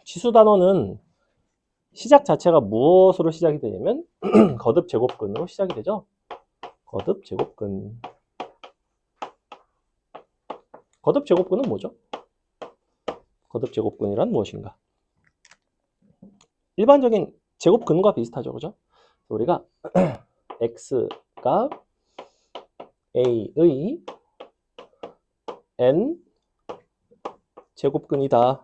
치수 단원은 시작 자체가 무엇으로 시작이 되냐면 거듭 제곱근으로 시작이 되죠. 거듭 제곱근. 거듭 제곱근은 뭐죠? 거듭 제곱근이란 무엇인가? 일반적인 제곱근과 비슷하죠, 그죠? 우리가 x가 a의 n 제곱근이다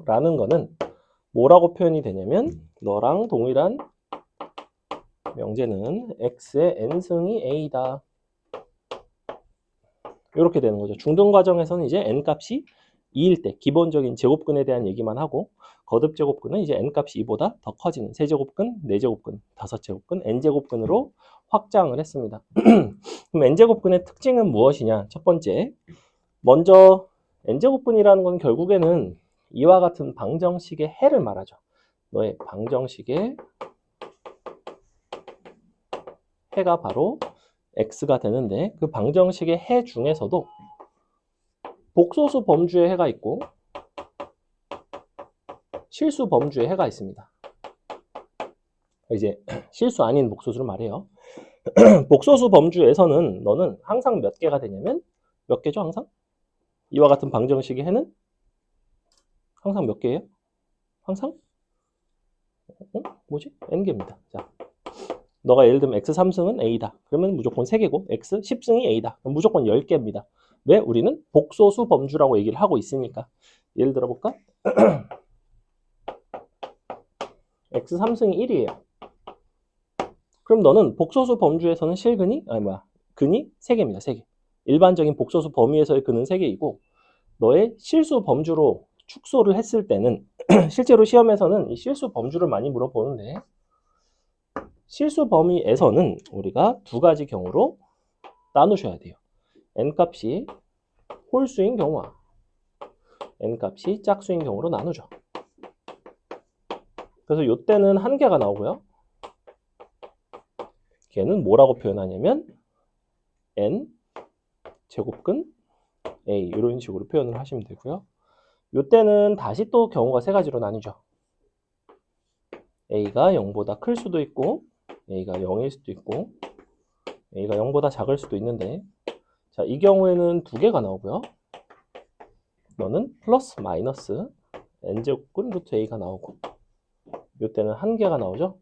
라는 거는 뭐라고 표현이 되냐면 너랑 동일한 명제는 x의 n승이 a다 이렇게 되는 거죠. 중등 과정에서는 이제 n 값이 2일 때 기본적인 제곱근에 대한 얘기만 하고 거듭 제곱근은 이제 n 값이 2보다 더 커지는 세제곱근, 4제곱근, 5제곱근, n제곱근으로 확장을 했습니다. 그럼 n제곱근의 특징은 무엇이냐? 첫 번째, 먼저 n제곱근이라는 건 결국에는 이와 같은 방정식의 해를 말하죠. 너의 방정식의 해가 바로 x가 되는데 그 방정식의 해 중에서도 복소수 범주의 해가 있고 실수 범주의 해가 있습니다. 이제 실수 아닌 복소수를 말해요. 복소수 범주에서는 너는 항상 몇 개가 되냐면 몇 개죠? 항상? 이와 같은 방정식의 해는 항상 몇 개예요? 항상? 뭐지? n개입니다. 자, 너가 예를 들면 x3승은 a다. 그러면 무조건 3개고 x10승이 a다. 그럼 무조건 10개입니다. 왜? 우리는 복소수 범주라고 얘기를 하고 있으니까. 예를 들어 볼까? x3승이 1이에요. 그럼 너는 복소수 범주에서는 실근이 근이 3개입니다. 3개. 일반적인 복소수 범위에서의 근은 3개이고 너의 실수 범주로 축소를 했을 때는 실제로 시험에서는 이 실수 범주를 많이 물어보는데 실수 범위에서는 우리가 두 가지 경우로 나누셔야 돼요. n값이 홀수인 경우와 n값이 짝수인 경우로 나누죠. 그래서 이때는 한 개가 나오고요. 걔는 뭐라고 표현하냐면 n 제곱근 a 이런 식으로 표현을 하시면 되고요. 이때는 다시 또 경우가 세 가지로 나뉘죠. a가 0보다 클 수도 있고 a가 0일 수도 있고 a가 0보다 작을 수도 있는데 자, 이 경우에는 두 개가 나오고요. 너는 플러스 마이너스 n제곱근 루트 a가 나오고 이때는 한 개가 나오죠.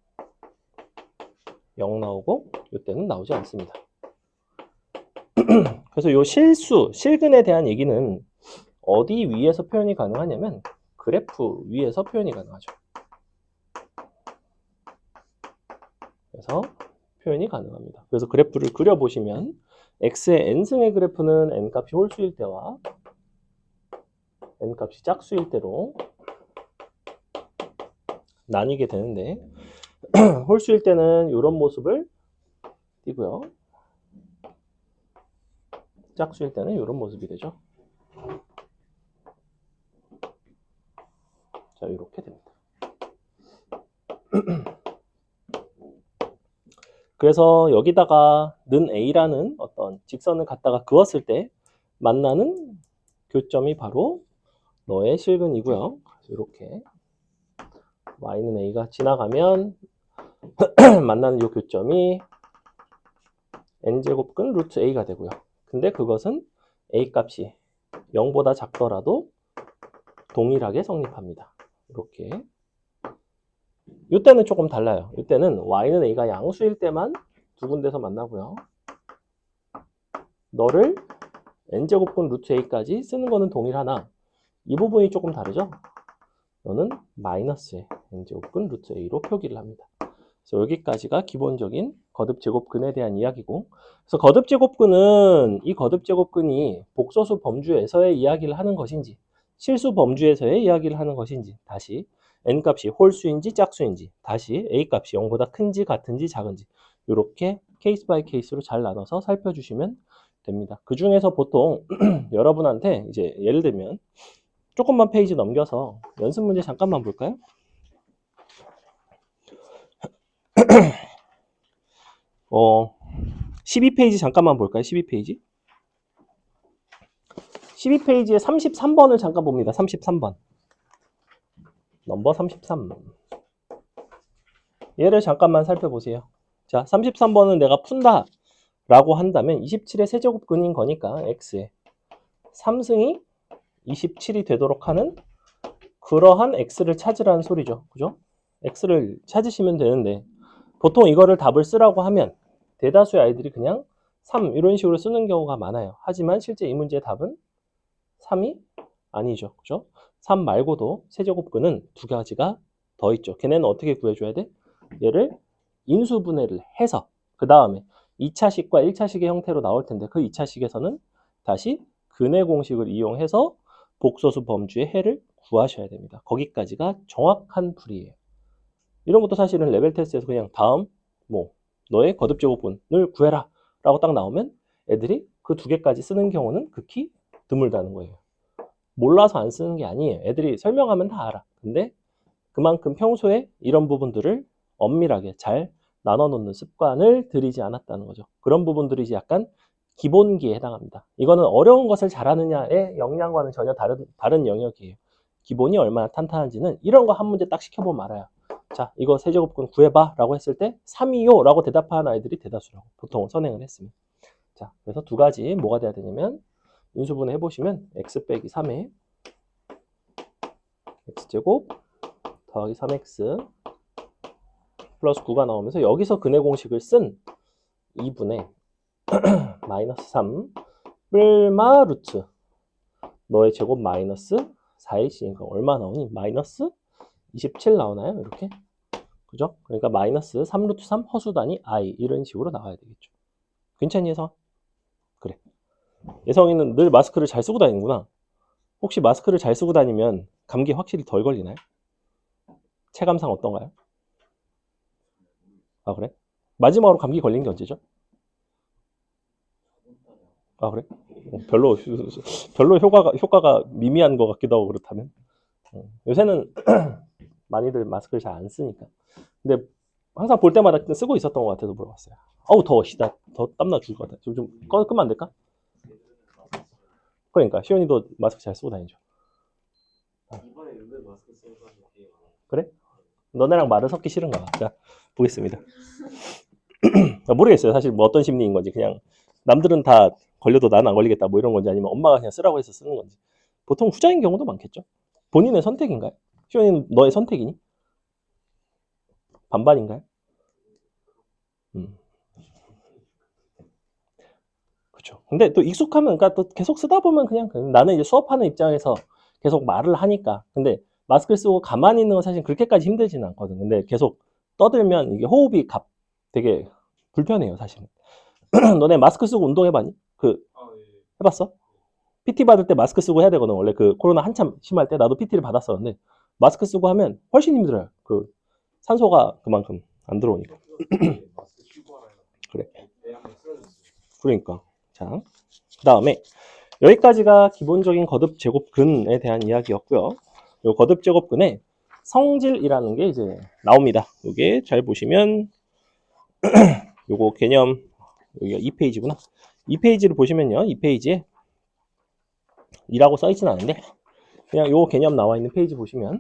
0 나오고 이때는 나오지 않습니다. 그래서 이 실근에 대한 얘기는 어디 위에서 표현이 가능하냐면 그래프 위에서 표현이 가능하죠. 그래서 표현이 가능합니다. 그래서 그래프를 그려보시면 x의 n승의 그래프는 n값이 홀수일 때와 n값이 짝수일 때로 나뉘게 되는데 홀수일 때는 이런 모습을 띄고요. 짝수일 때는 이런 모습이 되죠. 자, 이렇게 됩니다. 그래서 여기다가 는 a라는 어떤 직선을 갖다가 그었을 때 만나는 교점이 바로 너의 실근이고요. 이렇게 y는 a가 지나가면 만나는 이 교점이 n제곱근 루트 a가 되고요. 근데 그것은 a 값이 0보다 작더라도 동일하게 성립합니다. 이렇게. 이때는 조금 달라요. 이때는 y는 a가 양수일 때만 두 군데서 만나고요. 너를 n제곱근 루트 a까지 쓰는 거는 동일하나 이 부분이 조금 다르죠? 너는 마이너스의 n제곱근 루트 a로 표기를 합니다. 그래서 여기까지가 기본적인 거듭제곱근에 대한 이야기고 그래서 거듭제곱근은 이 거듭제곱근이 복소수 범주에서의 이야기를 하는 것인지 실수 범주에서의 이야기를 하는 것인지 다시 n값이 홀수인지 짝수인지 다시 a값이 0보다 큰지 같은지 작은지 이렇게 케이스 바이 케이스로 잘 나눠서 살펴주시면 됩니다. 그 중에서 보통 여러분한테 이제 예를 들면 조금만 페이지 넘겨서 연습 문제 잠깐만 볼까요? 12페이지 잠깐만 볼까요? 12페이지. 12페이지에 33번을 잠깐 봅니다. 33번. 넘버 33. 얘를 잠깐만 살펴보세요. 자, 33번은 내가 푼다 라고 한다면 27의 세제곱근인 거니까 x에 3승이 27이 되도록 하는 그러한 x를 찾으라는 소리죠. 그죠? x를 찾으시면 되는데 보통 이거를 답을 쓰라고 하면 대다수의 아이들이 그냥 3 이런 식으로 쓰는 경우가 많아요. 하지만 실제 이 문제의 답은 3이 아니죠. 그죠? 3 말고도 세제곱근은 두 가지가 더 있죠. 걔네는 어떻게 구해줘야 돼? 얘를 인수분해를 해서 그 다음에 2차식과 1차식의 형태로 나올 텐데 그 2차식에서는 다시 근의 공식을 이용해서 복소수 범주의 해를 구하셔야 됩니다. 거기까지가 정확한 풀이에요. 이런 것도 사실은 레벨 테스트에서 그냥 다음 뭐 너의 거듭제곱근을 구해라 라고 딱 나오면 애들이 그 두 개까지 쓰는 경우는 극히 드물다는 거예요. 몰라서 안 쓰는 게 아니에요. 애들이 설명하면 다 알아. 근데 그만큼 평소에 이런 부분들을 엄밀하게 잘 나눠놓는 습관을 들이지 않았다는 거죠. 그런 부분들이 이제 약간 기본기에 해당합니다. 이거는 어려운 것을 잘하느냐의 역량과는 전혀 다른 영역이에요. 기본이 얼마나 탄탄한지는 이런 거 한 문제 딱 시켜보면 알아요. 자, 이거 세제곱근 구해봐 라고 했을 때 3이요 라고 대답하는 아이들이 대다수라고 보통 선행을 했으면. 자, 그래서 두 가지 뭐가 돼야 되냐면 인수분해 해보시면 x 빼기 3에 x제곱 더하기 3x 플러스 9가 나오면서 여기서 근의 공식을 쓴 2분의 마이너스 3 뿔마 루트 너의 제곱 마이너스 4ac니까 얼마 나오니? 마이너스 27 나오나요? 이렇게. 그죠? 그러니까 마이너스 3 루트 3 허수단위 i 이런 식으로 나와야 되겠죠. 괜찮니, 예성? 그래. 예성이는 늘 마스크를 잘 쓰고 다니는구나. 혹시 마스크를 잘 쓰고 다니면 감기 확실히 덜 걸리나요? 체감상 어떤가요? 아, 그래? 마지막으로 감기 걸린 게 언제죠? 아, 그래? 별로 효과가 미미한 것 같기도 하고 그렇다면. 요새는 많이들 마스크를 잘 안 쓰니까. 근데 항상 볼 때마다 쓰고 있었던 것 같아서 물어봤어요. 어우, 더워. 더 땀나 죽을 것 같아. 좀 끄면 안 될까? 그러니까 시온이도 마스크 잘 쓰고 다니죠. 이번에 왜 마스크 쓰는 사람이 되게 많아. 그래? 너네랑 말을 섞기 싫은가 봐. 자, 보겠습니다. 모르겠어요. 사실 뭐 어떤 심리인 건지. 그냥 남들은 다 걸려도 나는 안 걸리겠다 뭐 이런 건지 아니면 엄마가 그냥 쓰라고 해서 쓰는 건지. 보통 후자인 경우도 많겠죠. 본인의 선택인가요? 시온이는 너의 선택이니? 반반인가요? 그렇죠. 근데 또 익숙하면, 그러니까 또 계속 쓰다 보면 그냥 나는 이제 수업하는 입장에서 계속 말을 하니까. 근데 마스크를 쓰고 가만히 있는 건 사실 그렇게까지 힘들지는 않거든. 근데 계속 떠들면 이게 호흡이 되게 불편해요, 사실은. 너네 마스크 쓰고 운동해봤니? 예. 해봤어? PT 받을 때 마스크 쓰고 해야 되거든. 원래 그 코로나 한참 심할 때 나도 PT를 받았었는데 마스크 쓰고 하면 훨씬 힘들어요. 그 산소가 그만큼 안 들어오니까. 마스크 쉬고 하나요? 그래. 배 한번 쓰러졌어요. 그러니까. 자, 그 다음에 여기까지가 기본적인 거듭 제곱근에 대한 이야기였고요. 이 거듭 제곱근에 성질이라는 게 이제 나옵니다. 이게 잘 보시면 요거 개념 여기가 2페이지구나. 2페이지를 보시면요. 2페이지에 2라고 써있진 않은데 그냥 요 개념 나와 있는 페이지 보시면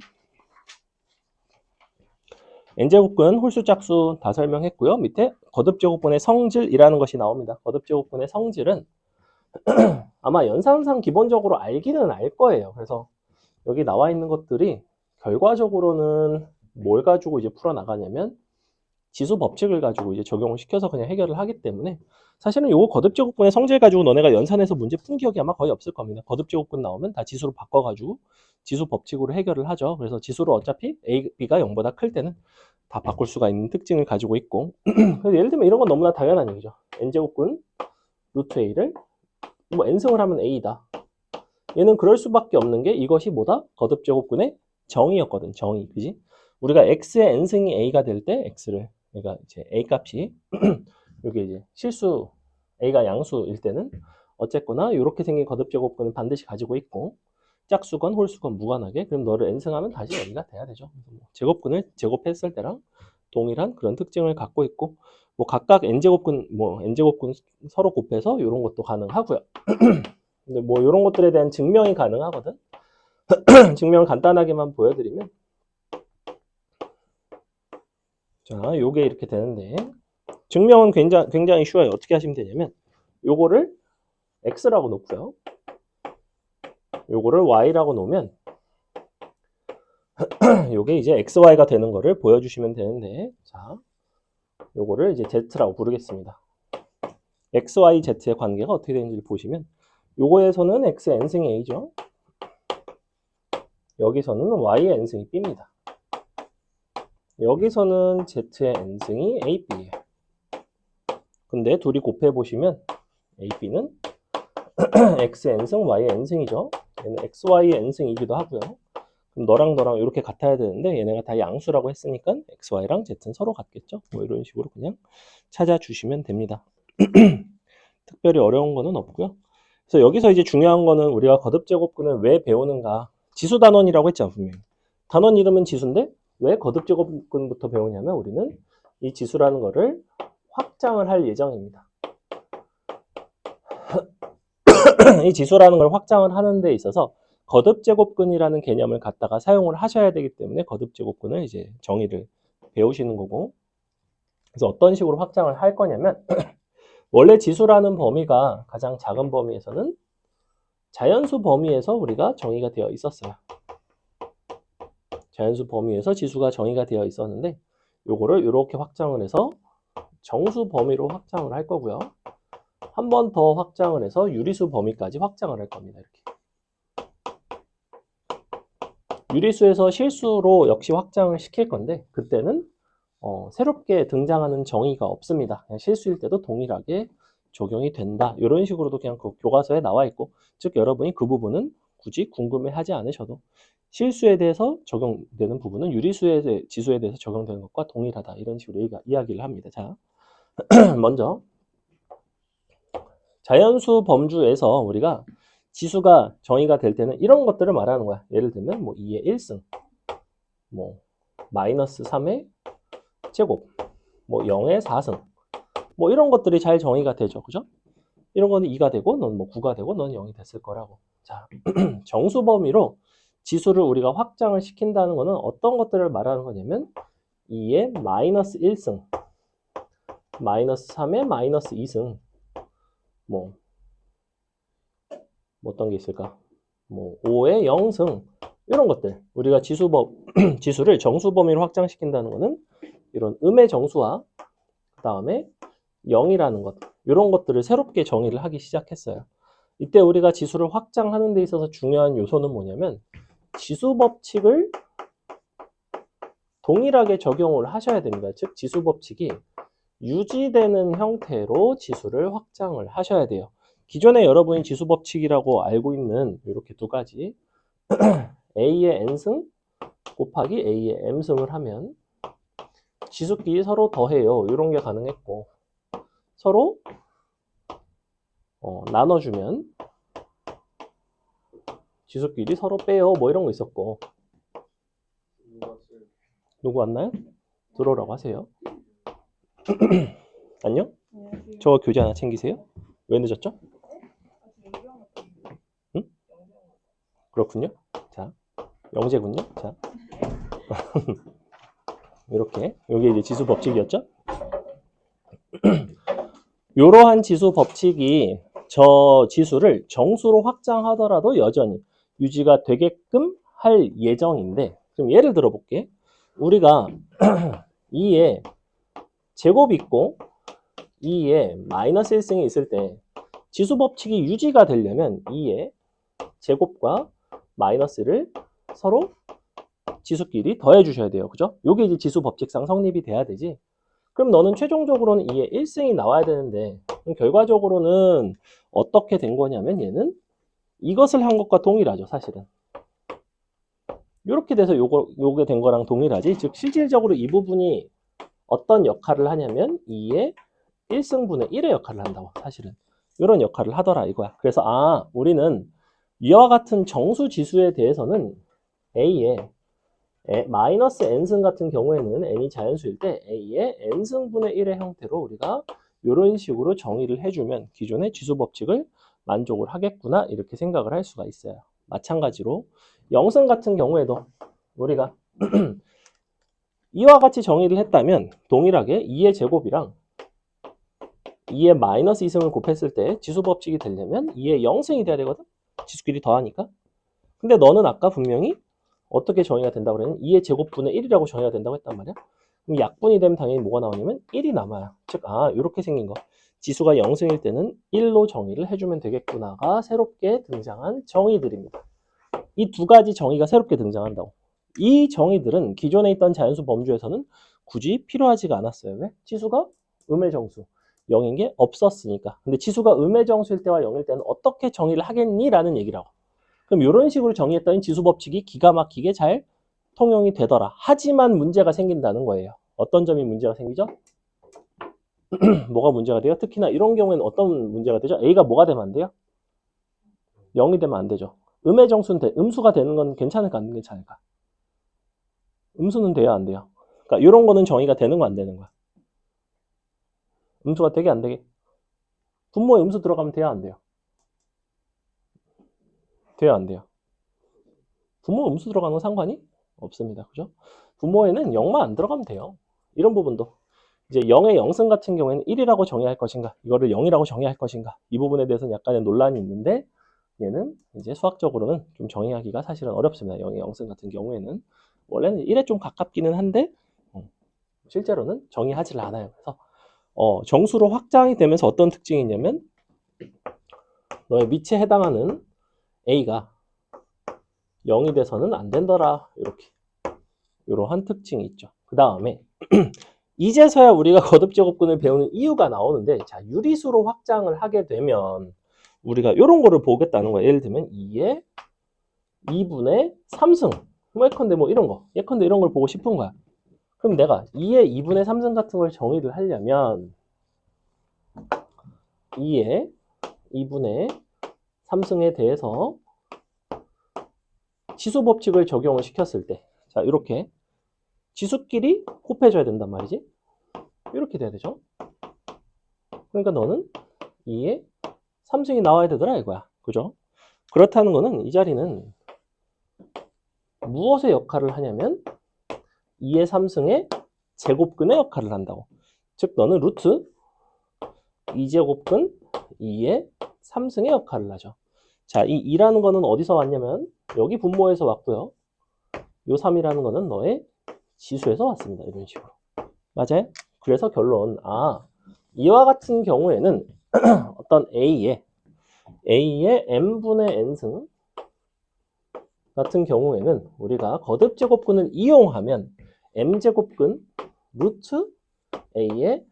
n제곱근 홀수 짝수 다 설명했고요. 밑에 거듭제곱근의 성질이라는 것이 나옵니다. 거듭제곱근의 성질은 아마 연산상 기본적으로 알기는 알 거예요. 그래서 여기 나와 있는 것들이 결과적으로는 뭘 가지고 이제 풀어나가냐면 지수 법칙을 가지고 이제 적용을 시켜서 그냥 해결을 하기 때문에 사실은 요거 거듭제곱근의 성질 가지고 너네가 연산해서 문제 푼 기억이 아마 거의 없을 겁니다. 거듭제곱근 나오면 다 지수로 바꿔가지고 지수 법칙으로 해결을 하죠. 그래서 지수로 어차피 A, B가 0보다 클 때는 다 바꿀 수가 있는 특징을 가지고 있고 그래서 예를 들면 이런 건 너무나 당연한 얘기죠. n제곱근 루트 A를 뭐 n승을 하면 A다. 얘는 그럴 수밖에 없는 게 이것이 뭐다? 거듭제곱근의 정의였거든. 정의. 그지? 우리가 x의 n승이 A가 될 때 x를 그러니까 이제 A 값이 이게 이제 실수 A가 양수일 때는 어쨌거나 이렇게 생긴 거듭제곱근은 반드시 가지고 있고 짝수건 홀수건 무관하게 그럼 너를 n승하면 다시 A가 돼야 되죠. 제곱근을 제곱했을 때랑 동일한 그런 특징을 갖고 있고 뭐 각각 n제곱근 뭐 n제곱근 서로 곱해서 이런 것도 가능하고요. 근데 뭐 이런 것들에 대한 증명이 가능하거든. 증명 간단하게만 보여드리면, 자, 요게 이렇게 되는데, 증명은 굉장히 쉬워요. 어떻게 하시면 되냐면, 요거를 x라고 놓고요. 요거를 y라고 놓으면, 요게 이제 xy가 되는 거를 보여주시면 되는데, 자, 요거를 이제 z라고 부르겠습니다. x, y, z의 관계가 어떻게 되는지를 보시면, 요거에서는 x n승이 a죠. 여기서는 y의 n승이 b입니다. 여기서는 z의 n승이 a, b예요. 근데 둘이 곱해보시면 a, b는 x n승, y n승이죠. 얘는 x, y n승이기도 하고요. 그럼 너랑 너랑 이렇게 같아야 되는데 얘네가 다 양수라고 했으니까 x, y랑 z는 서로 같겠죠. 뭐 이런 식으로 그냥 찾아주시면 됩니다. 특별히 어려운 거는 없고요. 그래서 여기서 이제 중요한 거는 우리가 거듭제곱근을 왜 배우는가. 지수 단원이라고 했잖아, 분명히. 단원 이름은 지수인데 왜 거듭제곱근부터 배우냐면 우리는 이 지수라는 거를 확장을 할 예정입니다. 이 지수라는 걸 확장을 하는 데 있어서 거듭제곱근이라는 개념을 갖다가 사용을 하셔야 되기 때문에 거듭제곱근을 이제 정의를 배우시는 거고. 그래서 어떤 식으로 확장을 할 거냐면 원래 지수라는 범위가 가장 작은 범위에서는 자연수 범위에서 우리가 정의가 되어 있었어요. 자연수 범위에서 지수가 정의가 되어 있었는데 요거를 이렇게 확장을 해서 정수 범위로 확장을 할 거고요. 한 번 더 확장을 해서 유리수 범위까지 확장을 할 겁니다. 이렇게. 유리수에서 실수로 역시 확장을 시킬 건데 그때는 새롭게 등장하는 정의가 없습니다. 그냥 실수일 때도 동일하게 적용이 된다. 이런 식으로도 그냥 그 교과서에 나와 있고, 즉 여러분이 그 부분은 굳이 궁금해하지 않으셔도 실수에 대해서 적용되는 부분은 유리수의 지수에 대해서 적용되는 것과 동일하다. 이런 식으로 이야기를 합니다. 자, 먼저 자연수 범주에서 우리가 지수가 정의가 될 때는 이런 것들을 말하는 거야. 예를 들면 뭐 2의 1승, 뭐 마이너스 3의 제곱, 뭐 0의 4승, 뭐 이런 것들이 잘 정의가 되죠. 그죠? 이런 거는 2가 되고 넌 뭐 9가 되고 넌 0이 됐을 거라고. 자, 정수 범위로 지수를 우리가 확장을 시킨다는 거는 어떤 것들을 말하는 거냐면 2의 마이너스 1승, 마이너스 3의 마이너스 2승, 뭐 어떤 게 있을까? 뭐 5의 0승, 이런 것들. 우리가 지수를 정수 범위로 확장시킨다는 거는 이런 음의 정수와 그 다음에 0이라는 것, 이런 것들을 새롭게 정의를 하기 시작했어요. 이때 우리가 지수를 확장하는 데 있어서 중요한 요소는 뭐냐면 지수 법칙을 동일하게 적용을 하셔야 됩니다. 즉 지수 법칙이 유지되는 형태로 지수를 확장을 하셔야 돼요. 기존에 여러분이 지수 법칙이라고 알고 있는 이렇게 두 가지 a의 n승 곱하기 a의 m승을 하면 지수끼리 서로 더해요. 이런 게 가능했고 서로 나눠주면 지수끼리 서로 빼요. 뭐 이런 거 있었고. 누구 왔나요? 들어오라고 하세요. 안녕? 저 교재 하나 챙기세요. 왜 늦었죠? 응? 그렇군요. 자, 영재군요. 자, 이렇게 여기 이제 지수 법칙이었죠? 이러한 지수 법칙이 저 지수를 정수로 확장하더라도 여전히 유지가 되게끔 할 예정인데, 그럼 예를 들어 볼게. 우리가 2에 제곱이 있고 2에 마이너스 1승이 있을 때 지수 법칙이 유지가 되려면 2의 제곱과 마이너스를 서로 지수끼리 더해 주셔야 돼요. 그죠? 요게 이제 지수 법칙상 성립이 돼야 되지. 그럼 너는 최종적으로는 2의 1승이 나와야 되는데 결과적으로는 어떻게 된 거냐면 얘는 이것을 한 것과 동일하죠. 사실은. 이렇게 돼서 요게 된 거랑 동일하지. 즉 실질적으로 이 부분이 어떤 역할을 하냐면 2의 1승분의 1의 역할을 한다고. 사실은 이런 역할을 하더라 이거야. 그래서 우리는 이와 같은 정수 지수에 대해서는 a의 마이너스 n승 같은 경우에는 n이 자연수일 때 a의 n승분의 1의 형태로 우리가 이런 식으로 정의를 해주면 기존의 지수 법칙을 만족을 하겠구나 이렇게 생각을 할 수가 있어요. 마찬가지로 영승 같은 경우에도 우리가 이와 같이 정의를 했다면 동일하게 2의 제곱이랑 2의 마이너스 2승을 곱했을 때 지수 법칙이 되려면 2의 0승이 돼야 되거든? 지수끼리 더하니까. 근데 너는 아까 분명히 어떻게 정의가 된다고 그랬냐면 2의 제곱분의 1이라고 정의가 된다고 했단 말이야. 그럼 약분이 되면 당연히 뭐가 나오냐면 1이 남아요. 즉, 이렇게 생긴 거. 지수가 0승일 때는 1로 정의를 해주면 되겠구나가 새롭게 등장한 정의들입니다. 이 두 가지 정의가 새롭게 등장한다고. 이 정의들은 기존에 있던 자연수 범주에서는 굳이 필요하지가 않았어요. 왜? 치수가 음의 정수 0인 게 없었으니까. 근데 치수가 음의 정수일 때와 0일 때는 어떻게 정의를 하겠니? 라는 얘기라고. 그럼 이런 식으로 정의했더니 지수 법칙이 기가 막히게 잘 통용이 되더라. 하지만 문제가 생긴다는 거예요. 어떤 점이 문제가 생기죠? 뭐가 문제가 돼요? 특히나 이런 경우에는 어떤 문제가 되죠? A가 뭐가 되면 안 돼요? 0이 되면 안 되죠. 음의 정수는 음수가 되는 건 괜찮을까 안 괜찮을까? 음수는 돼야 안 돼요. 그러니까 이런 거는 정의가 되는 거 안 되는 거야. 음수가 되게 안 되게. 분모에 음수 들어가면 돼야 안 돼요. 돼야 안 돼요. 분모 음수 들어가는 건 상관이 없습니다. 그죠? 분모에는 0만 안 들어가면 돼요. 이런 부분도. 이제 0의 0승 같은 경우에는 1이라고 정의할 것인가, 이거를 0이라고 정의할 것인가, 이 부분에 대해서는 약간의 논란이 있는데, 얘는 이제 수학적으로는 좀 정의하기가 사실은 어렵습니다. 0의 0승 같은 경우에는. 원래는 1에 좀 가깝기는 한데, 실제로는 정의하지 않아요. 그래서, 정수로 확장이 되면서 어떤 특징이 있냐면, 너의 밑에 해당하는 A가 0이 돼서는 안 된더라. 이렇게. 이러한 특징이 있죠. 그 다음에, 이제서야 우리가 거듭제곱근을 배우는 이유가 나오는데, 자, 유리수로 확장을 하게 되면 우리가 이런 거를 보겠다는 거예요. 예를 들면 2의 2분의 3승 뭐 예컨대 뭐 이런 거, 예컨대 이런 걸 보고 싶은 거야. 그럼 내가 2의 2분의 3승 같은 걸 정의를 하려면 2의 2분의 3승에 대해서 지수 법칙을 적용을 시켰을 때, 자, 이렇게 지수끼리 곱해줘야 된단 말이지. 이렇게 돼야 되죠. 그러니까 너는 2의 3승이 나와야 되더라 이거야. 그죠? 그렇다는 거는 이 자리는 무엇의 역할을 하냐면 2의 3승의 제곱근의 역할을 한다고. 즉 너는 루트 2제곱근 2의 3승의 역할을 하죠. 자, 이 2라는 거는 어디서 왔냐면 여기 분모에서 왔고요. 요 3이라는 거는 너의 지수에서 왔습니다. 이런 식으로. 맞아요? 그래서 결론, 이와 같은 경우에는 어떤 A의 n분의 n승 같은 경우에는 우리가 거듭제곱근을 이용하면 m제곱근 루트 a의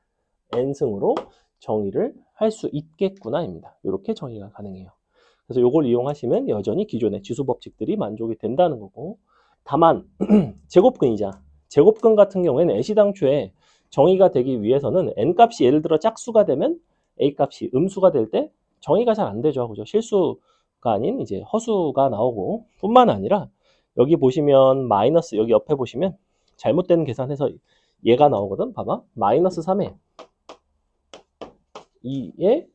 n승으로 정의를 할 수 있겠구나입니다. 이렇게 정의가 가능해요. 그래서 이걸 이용하시면 여전히 기존의 지수 법칙들이 만족이 된다는 거고, 다만 제곱근이자 제곱근 같은 경우에는 애시당초에 정의가 되기 위해서는 n 값이 예를 들어 짝수가 되면 a 값이 음수가 될 때 정의가 잘 안 되죠. 그죠? 실수가 아닌 이제 허수가 나오고, 뿐만 아니라 여기 보시면 마이너스, 여기 옆에 보시면 잘못된 계산해서 얘가 나오거든. 봐봐. 마이너스 3에 2의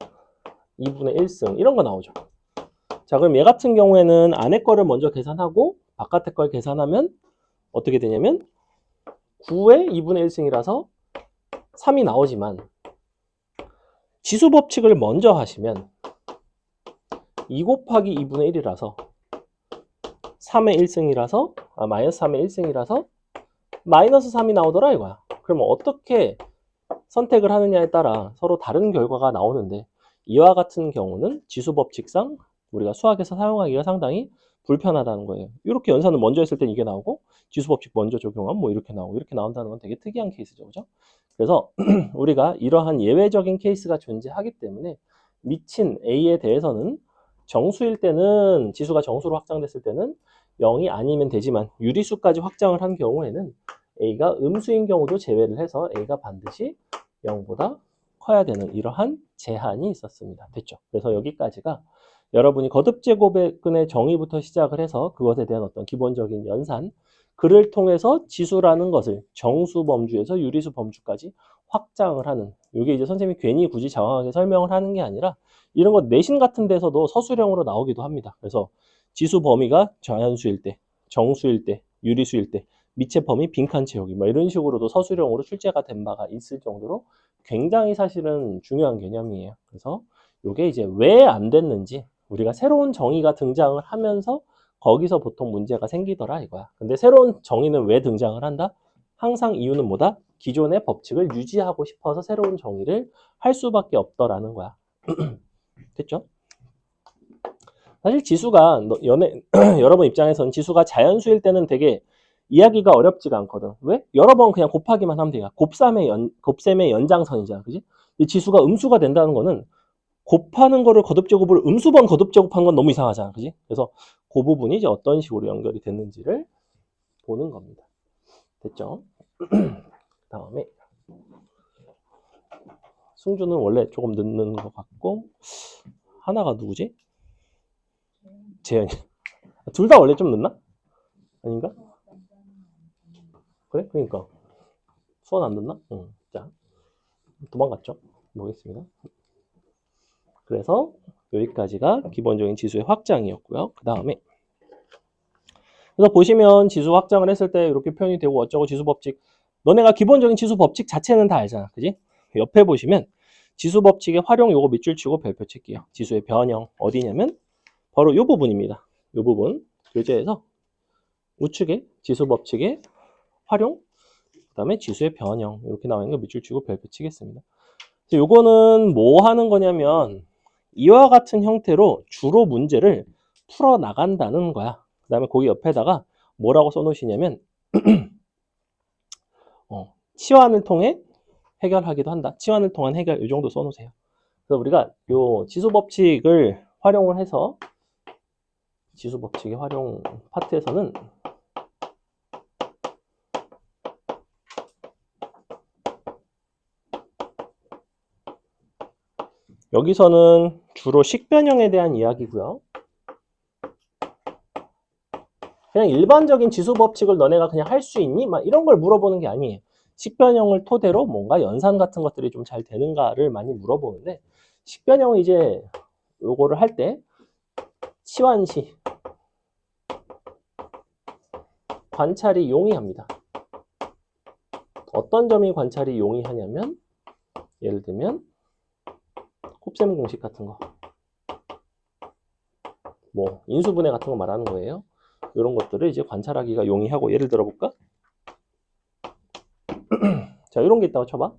2분의 1승 이런 거 나오죠. 자, 그럼 얘 같은 경우에는 안에 거를 먼저 계산하고 바깥에 걸 계산하면 어떻게 되냐면 9의 2분의 1승이라서 3이 나오지만 지수 법칙을 먼저 하시면 2 곱하기 2분의 1이라서 3의 1승이라서 마이너스 3의 1승이라서 마이너스 3이 나오더라 이거야. 그러면 어떻게 선택을 하느냐에 따라 서로 다른 결과가 나오는데, 이와 같은 경우는 지수 법칙상 우리가 수학에서 사용하기가 상당히 불편하다는 거예요. 이렇게 연산을 먼저 했을 땐 이게 나오고, 지수 법칙 먼저 적용하면 뭐 이렇게 나오고, 이렇게 나온다는 건 되게 특이한 케이스죠. 그죠? 그래서 우리가 이러한 예외적인 케이스가 존재하기 때문에 미친 A에 대해서는 정수일 때는, 지수가 정수로 확장됐을 때는 0이 아니면 되지만 유리수까지 확장을 한 경우에는 A가 음수인 경우도 제외를 해서 A가 반드시 0보다 커야 되는 이러한 제한이 있었습니다. 됐죠? 그래서 여기까지가 여러분이 거듭제곱근의 정의부터 시작을 해서 그것에 대한 어떤 기본적인 연산, 그를 통해서 지수라는 것을 정수 범주에서 유리수 범주까지 확장을 하는, 이게 이제 선생님이 괜히 굳이 장황하게 설명을 하는 게 아니라 이런 거 내신 같은 데서도 서술형으로 나오기도 합니다. 그래서 지수 범위가 자연수일 때, 정수일 때, 유리수일 때, 미체 범위 빈칸 채우기 뭐 이런 식으로도 서술형으로 출제가 된 바가 있을 정도로 굉장히 사실은 중요한 개념이에요. 그래서 이게 이제 왜 안 됐는지 우리가 새로운 정의가 등장을 하면서 거기서 보통 문제가 생기더라 이거야. 근데 새로운 정의는 왜 등장을 한다? 항상 이유는 뭐다? 기존의 법칙을 유지하고 싶어서 새로운 정의를 할 수밖에 없더라는 거야. 됐죠? 사실 지수가 여러분 입장에서는 지수가 자연수일 때는 되게 이야기가 어렵지가 않거든. 왜? 여러 번 그냥 곱하기만 하면 돼요. 곱셈의 연장선이잖아. 그지? 근데 지수가 음수가 된다는 거는 곱하는 거를 거듭제곱을 음수번 거듭제곱한 건 너무 이상하잖아. 그지? 그래서 그 부분이 이제 어떤 식으로 연결이 됐는지를 보는 겁니다. 됐죠? 다음에 승주는 원래 조금 늦는 것 같고 하나가 누구지? 재현이. 둘 다 원래 좀 늦나? 아닌가? 그래? 그러니까 수원 안 듣나? 응. 자, 도망갔죠? 보겠습니다. 그래서 여기까지가 기본적인 지수의 확장이었고요. 그 다음에 그래서 보시면 지수 확장을 했을 때 이렇게 표현이 되고 어쩌고 지수 법칙, 너네가 기본적인 지수 법칙 자체는 다 알잖아. 그지? 옆에 보시면 지수 법칙의 활용 요거 밑줄 치고 별표 칠게요. 지수의 변형 어디냐면 바로 이 부분입니다. 이 부분 교재에서 우측에 지수 법칙의 활용, 그 다음에 지수의 변형 이렇게 나와 있는 거 밑줄 치고 별표 치겠습니다. 요거는 뭐 하는 거냐면 이와 같은 형태로 주로 문제를 풀어 나간다는 거야. 그 다음에 거기 옆에다가 뭐라고 써놓으시냐면 치환을 통해 해결하기도 한다. 치환을 통한 해결 이 정도 써놓으세요. 그래서 우리가 요 지수 법칙을 활용을 해서 지수 법칙의 활용 파트에서는 여기서는 주로 식변형에 대한 이야기고요. 그냥 일반적인 지수 법칙을 너네가 그냥 할 수 있니? 막 이런 걸 물어보는 게 아니에요. 식변형을 토대로 뭔가 연산 같은 것들이 좀 잘 되는가를 많이 물어보는데 식변형은 이제 요거를 할 때 치환시 관찰이 용이합니다. 어떤 점이 관찰이 용이하냐면 예를 들면 곱셈 공식 같은 거, 뭐 인수분해 같은 거 말하는 거예요. 이런 것들을 이제 관찰하기가 용이하고 예를 들어 볼까? 자, 이런 게 있다고 쳐봐.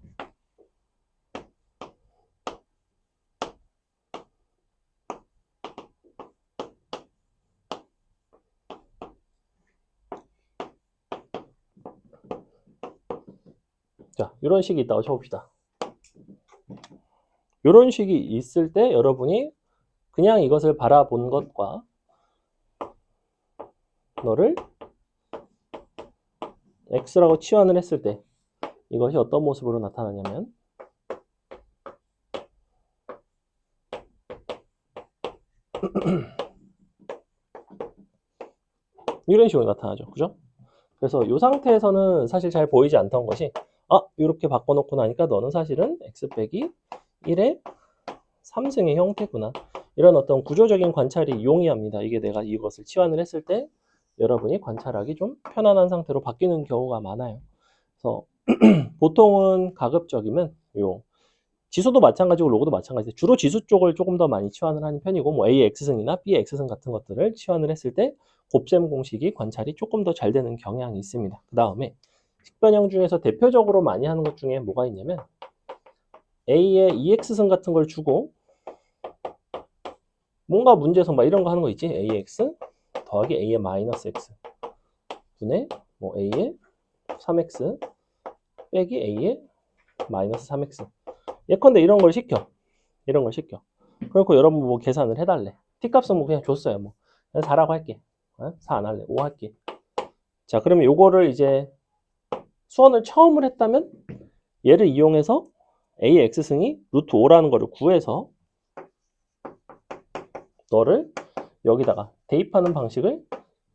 자, 이런 식이 있다고 쳐봅시다. 이런 식이 있을 때 여러분이 그냥 이것을 바라본 것과 너를 x라고 치환을 했을 때 이것이 어떤 모습으로 나타나냐면 이런 식으로 나타나죠. 그죠? 그래서 이 상태에서는 사실 잘 보이지 않던 것이 이렇게 바꿔놓고 나니까 너는 사실은 x 빼기 1의 3승의 형태구나. 이런 어떤 구조적인 관찰이 용이합니다. 이게 내가 이것을 치환을 했을 때 여러분이 관찰하기 좀 편안한 상태로 바뀌는 경우가 많아요. 그래서 보통은 가급적이면 지수도 마찬가지고 로고도 마찬가지인데 주로 지수 쪽을 조금 더 많이 치환을 하는 편이고 뭐 A의 X승이나 B의 X승 같은 것들을 치환을 했을 때 곱셈 공식이 관찰이 조금 더 잘 되는 경향이 있습니다. 그 다음에 식변형 중에서 대표적으로 많이 하는 것 중에 뭐가 있냐면 A의 EX승 같은 걸 주고 뭔가 문제에서 막 이런 거 하는 거 있지? AX 더하기 A의 마이너스 X 분의 뭐 A의 3X 빼기 A의 마이너스 3X 예컨대 이런 걸 시켜. 이런 걸 시켜. 그러니까 여러분 뭐 계산을 해달래. t값은 뭐 그냥 줬어요. 뭐 4라고 할게. 4 안 할래. 5 할게. 자, 그러면 요거를 이제 수원을 처음을 했다면 얘를 이용해서 A의 X승이 루트 5라는 거를 구해서 너를 여기다가 대입하는 방식을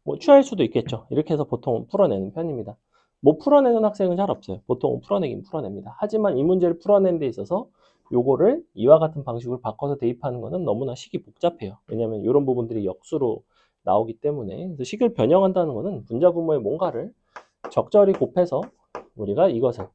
뭐 취할 수도 있겠죠. 이렇게 해서 보통 풀어내는 편입니다. 못 풀어내는 학생은 잘 없어요. 보통 풀어내긴 풀어냅니다. 하지만 이 문제를 풀어내는 데 있어서 요거를 이와 같은 방식으로 바꿔서 대입하는 거는 너무나 식이 복잡해요. 왜냐하면 이런 부분들이 역수로 나오기 때문에. 그래서 식을 변형한다는 거는 분자분모의 뭔가를 적절히 곱해서 우리가 이것을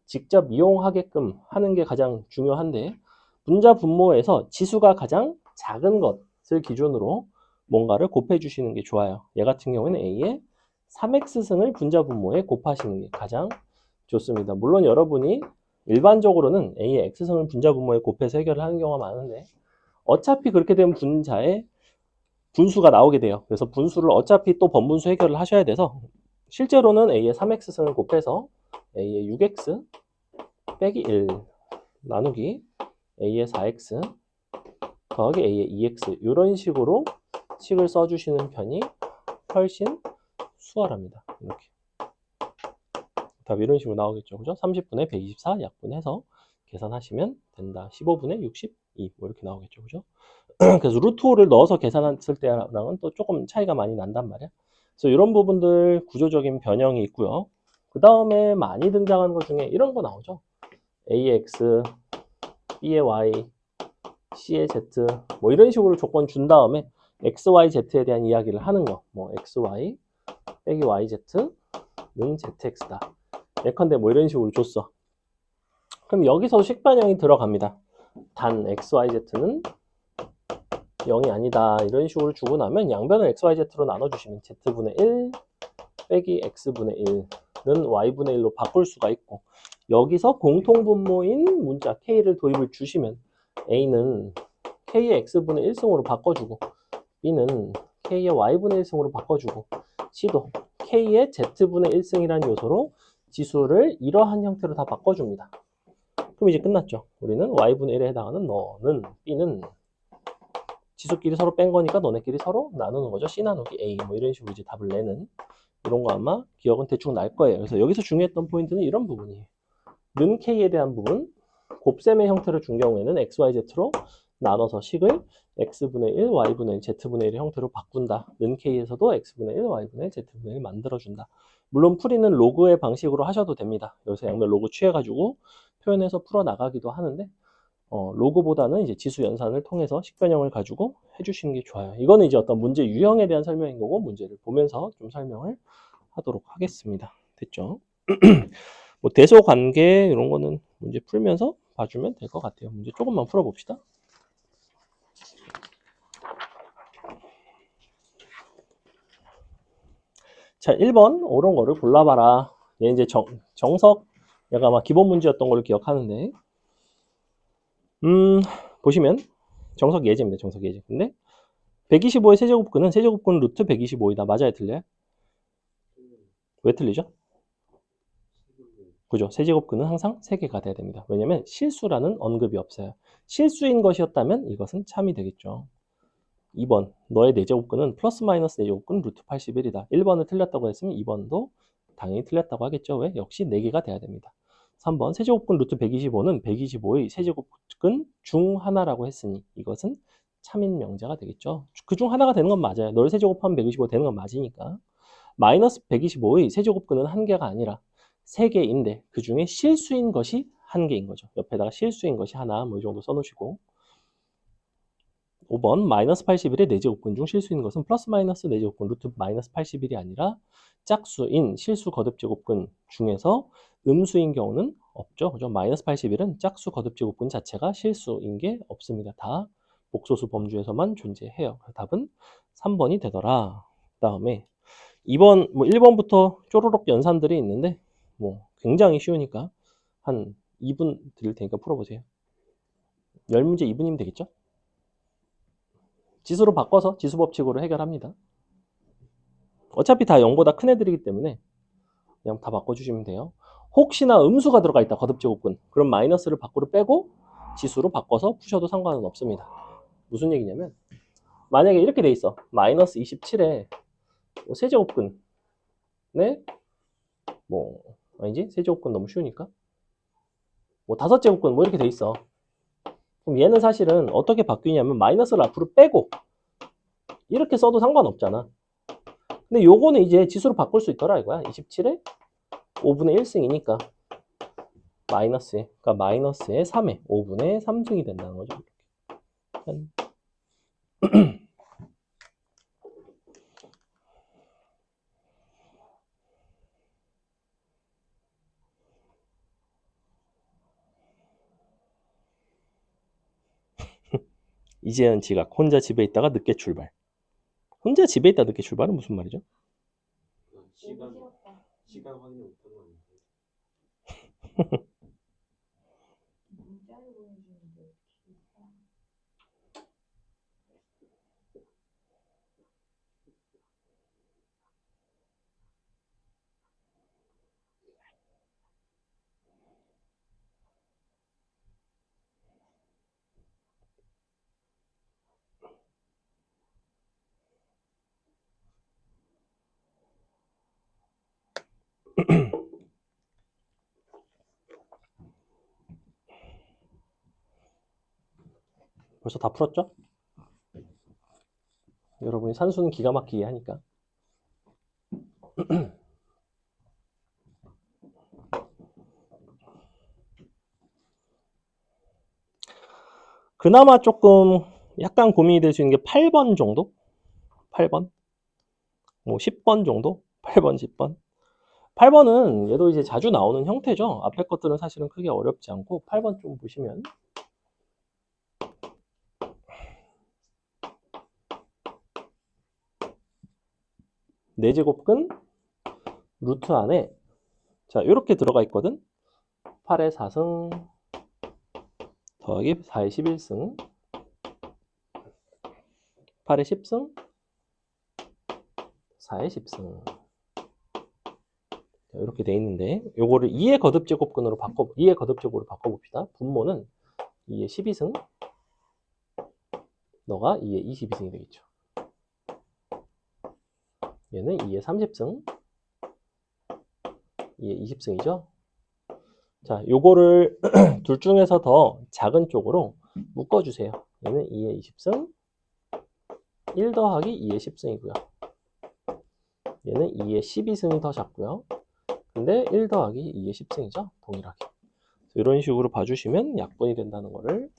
직접 이용하게끔 하는 게 가장 중요한데, 분자분모에서 지수가 가장 작은 것을 기준으로 뭔가를 곱해 주시는 게 좋아요. 얘 같은 경우에는 A의 3x승을 분자분모에 곱하시는 게 가장 좋습니다. 물론 여러분이 일반적으로는 A의 x승을 분자분모에 곱해서 해결을 하는 경우가 많은데, 어차피 그렇게 되면 분자에 분수가 나오게 돼요. 그래서 분수를 어차피 또 번분수 해결을 하셔야 돼서 실제로는 A의 3x승을 곱해서 A의 6x 빼기 1 나누기 A의 4x 더하기 A의 2x 이런 식으로 식을 써주시는 편이 훨씬 수월합니다. 이렇게 답이 이런 식으로 나오겠죠. 그죠? 30분의 124 약분해서 계산하시면 된다. 15분의 62 뭐 이렇게 나오겠죠. 그죠? 그래서 루트 5를 넣어서 계산했을 때랑은 또 조금 차이가 많이 난단 말이야. 그래서 이런 부분들 구조적인 변형이 있고요. 그 다음에 많이 등장하는 것 중에 이런 거 나오죠. A의 X, B의 Y, C의 Z 뭐 이런 식으로 조건 준 다음에 X, Y, Z에 대한 이야기를 하는 거. 뭐 X, Y 빼기 Y, Z는 ZX다. 예컨대 뭐 이런 식으로 줬어. 그럼 여기서 식반영이 들어갑니다. 단 X, Y, Z는 0이 아니다. 이런 식으로 주고 나면 양변을 X, Y, Z로 나눠주시면 Z분의 1 빼기 X분의 1는 Y분의 1로 바꿀 수가 있고, 여기서 공통분모인 문자 K를 도입을 주시면 A는 K의 X분의 1승으로 바꿔주고, B는 K의 Y분의 1승으로 바꿔주고, C도 K의 Z분의 1승이라는 요소로 지수를 이러한 형태로 다 바꿔줍니다. 그럼 이제 끝났죠. 우리는 Y분의 1에 해당하는 너는 B는 지수끼리 서로 뺀 거니까 너네끼리 서로 나누는 거죠. C 나누기 A 뭐 이런 식으로 이제 답을 내는, 이런 거 아마 기억은 대충 날 거예요. 그래서 여기서 중요했던 포인트는 이런 부분이에요. 는 K에 대한 부분, 곱셈의 형태를 준 경우에는 X, Y, Z로 나눠서 식을 X분의 1, Y분의 1, Z분의 1의 형태로 바꾼다. 는 K에서도 X분의 1, Y분의 1, Z분의 1 만들어준다. 물론 풀이는 로그의 방식으로 하셔도 됩니다. 여기서 양면 로그 취해가지고 표현해서 풀어나가기도 하는데, 로그보다는 이제 지수 연산을 통해서 식변형을 가지고 해주시는 게 좋아요. 이거는 이제 어떤 문제 유형에 대한 설명인 거고, 문제를 보면서 좀 설명을 하도록 하겠습니다. 됐죠? 뭐 대소 관계 이런 거는 문제 풀면서 봐주면 될 것 같아요. 문제 조금만 풀어봅시다. 자, 1번 옳은 거를 골라봐라. 얘 이제 정석, 얘가 아마 기본 문제였던 걸로 기억하는데, 보시면 정석 예제입니다. 정석 예제. 근데 125의 세제곱근은 세제곱근 루트 125이다. 맞아요? 틀려요? 왜 틀리죠? 그죠? 세제곱근은 항상 3개가 돼야 됩니다. 왜냐면 실수라는 언급이 없어요. 실수인 것이었다면 이것은 참이 되겠죠. 2번, 너의 4제곱근은 플러스 마이너스 4제곱근 루트 81이다. 1번을 틀렸다고 했으면 2번도 당연히 틀렸다고 하겠죠. 왜? 역시 4개가 돼야 됩니다. 3번, 세제곱근 루트 125는 125의 세제곱근 중 하나라고 했으니 이것은 참인 명제가 되겠죠. 그 중 하나가 되는 건 맞아요. 너를 세제곱하면 125 되는 건 맞으니까. 마이너스 125의 세제곱근은 1개가 아니라 3개인데 그 중에 실수인 것이 1개인 거죠. 옆에다가 실수인 것이 하나 뭐 이 정도 써놓으시고, 5번 마이너스 81의 4제곱근 중 실수인 것은 플러스 마이너스 4제곱근 루트 마이너스 81이 아니라 짝수인 실수 거듭제곱근 중에서 음수인 경우는 없죠. 그죠? 마이너스 81은 짝수 거듭제곱근 자체가 실수인 게 없습니다. 다 복소수 범주에서만 존재해요. 답은 3번이 되더라. 그 다음에 2번, 뭐 1번부터 쪼로록 연산들이 있는데 뭐 굉장히 쉬우니까 한 2분 드릴 테니까 풀어보세요. 10문제 2분이면 되겠죠? 지수로 바꿔서 지수 법칙으로 해결합니다. 어차피 다 0보다 큰 애들이기 때문에 그냥 다 바꿔주시면 돼요. 혹시나 음수가 들어가 있다, 거듭제곱근. 그럼 마이너스를 밖으로 빼고 지수로 바꿔서 푸셔도 상관은 없습니다. 무슨 얘기냐면, 만약에 이렇게 돼 있어. 마이너스 27에 세제곱근. 네? 뭐, 아니지? 세제곱근 너무 쉬우니까. 뭐, 5제곱근 뭐 이렇게 돼 있어. 그럼 얘는 사실은 어떻게 바뀌냐면 마이너스를 앞으로 빼고 이렇게 써도 상관없잖아. 근데 요거는 이제 지수로 바꿀 수 있더라 이거야. 27에 5분의 1승이니까 마이너스에, 그러니까 마이너스에 3에 5분의 3승이 된다는 거죠. 짠. 이재현 지각, 혼자 집에 있다가 늦게 출발. 혼자 집에 있다 늦게 출발은 무슨 말이죠? 시간 확인 못한 거 아닌데. 문자를 보내주는데 벌써 다 풀었죠? 여러분이 산수는 기가 막히게 하니까. 그나마 조금 약간 고민이 될 수 있는 게 8번 정도? 8번? 뭐 10번 정도? 8번, 10번? 8번은 얘도 이제 자주 나오는 형태죠. 앞에 것들은 사실은 크게 어렵지 않고 8번 좀 보시면 4제곱근 루트 안에 자 이렇게 들어가 있거든. 8의 4승 더하기 4의 11승 8의 10승 4의 10승 자, 이렇게 돼 있는데 요거를 2의 거듭제곱근으로 2의 거듭제곱으로 바꿔봅시다. 분모는 2의 12승 너가 2의 22승이 되겠죠. 얘는 2의 30승 2의 20승이죠. 자, 요거를 둘 중에서 더 작은 쪽으로 묶어주세요. 얘는 2의 20승 1 더하기 2의 10승이고요. 얘는 2의 12승이 더 작고요. 근데 1 더하기 2의 10승이죠. 동일하게. 이런 식으로 봐주시면 약분이 된다는 거를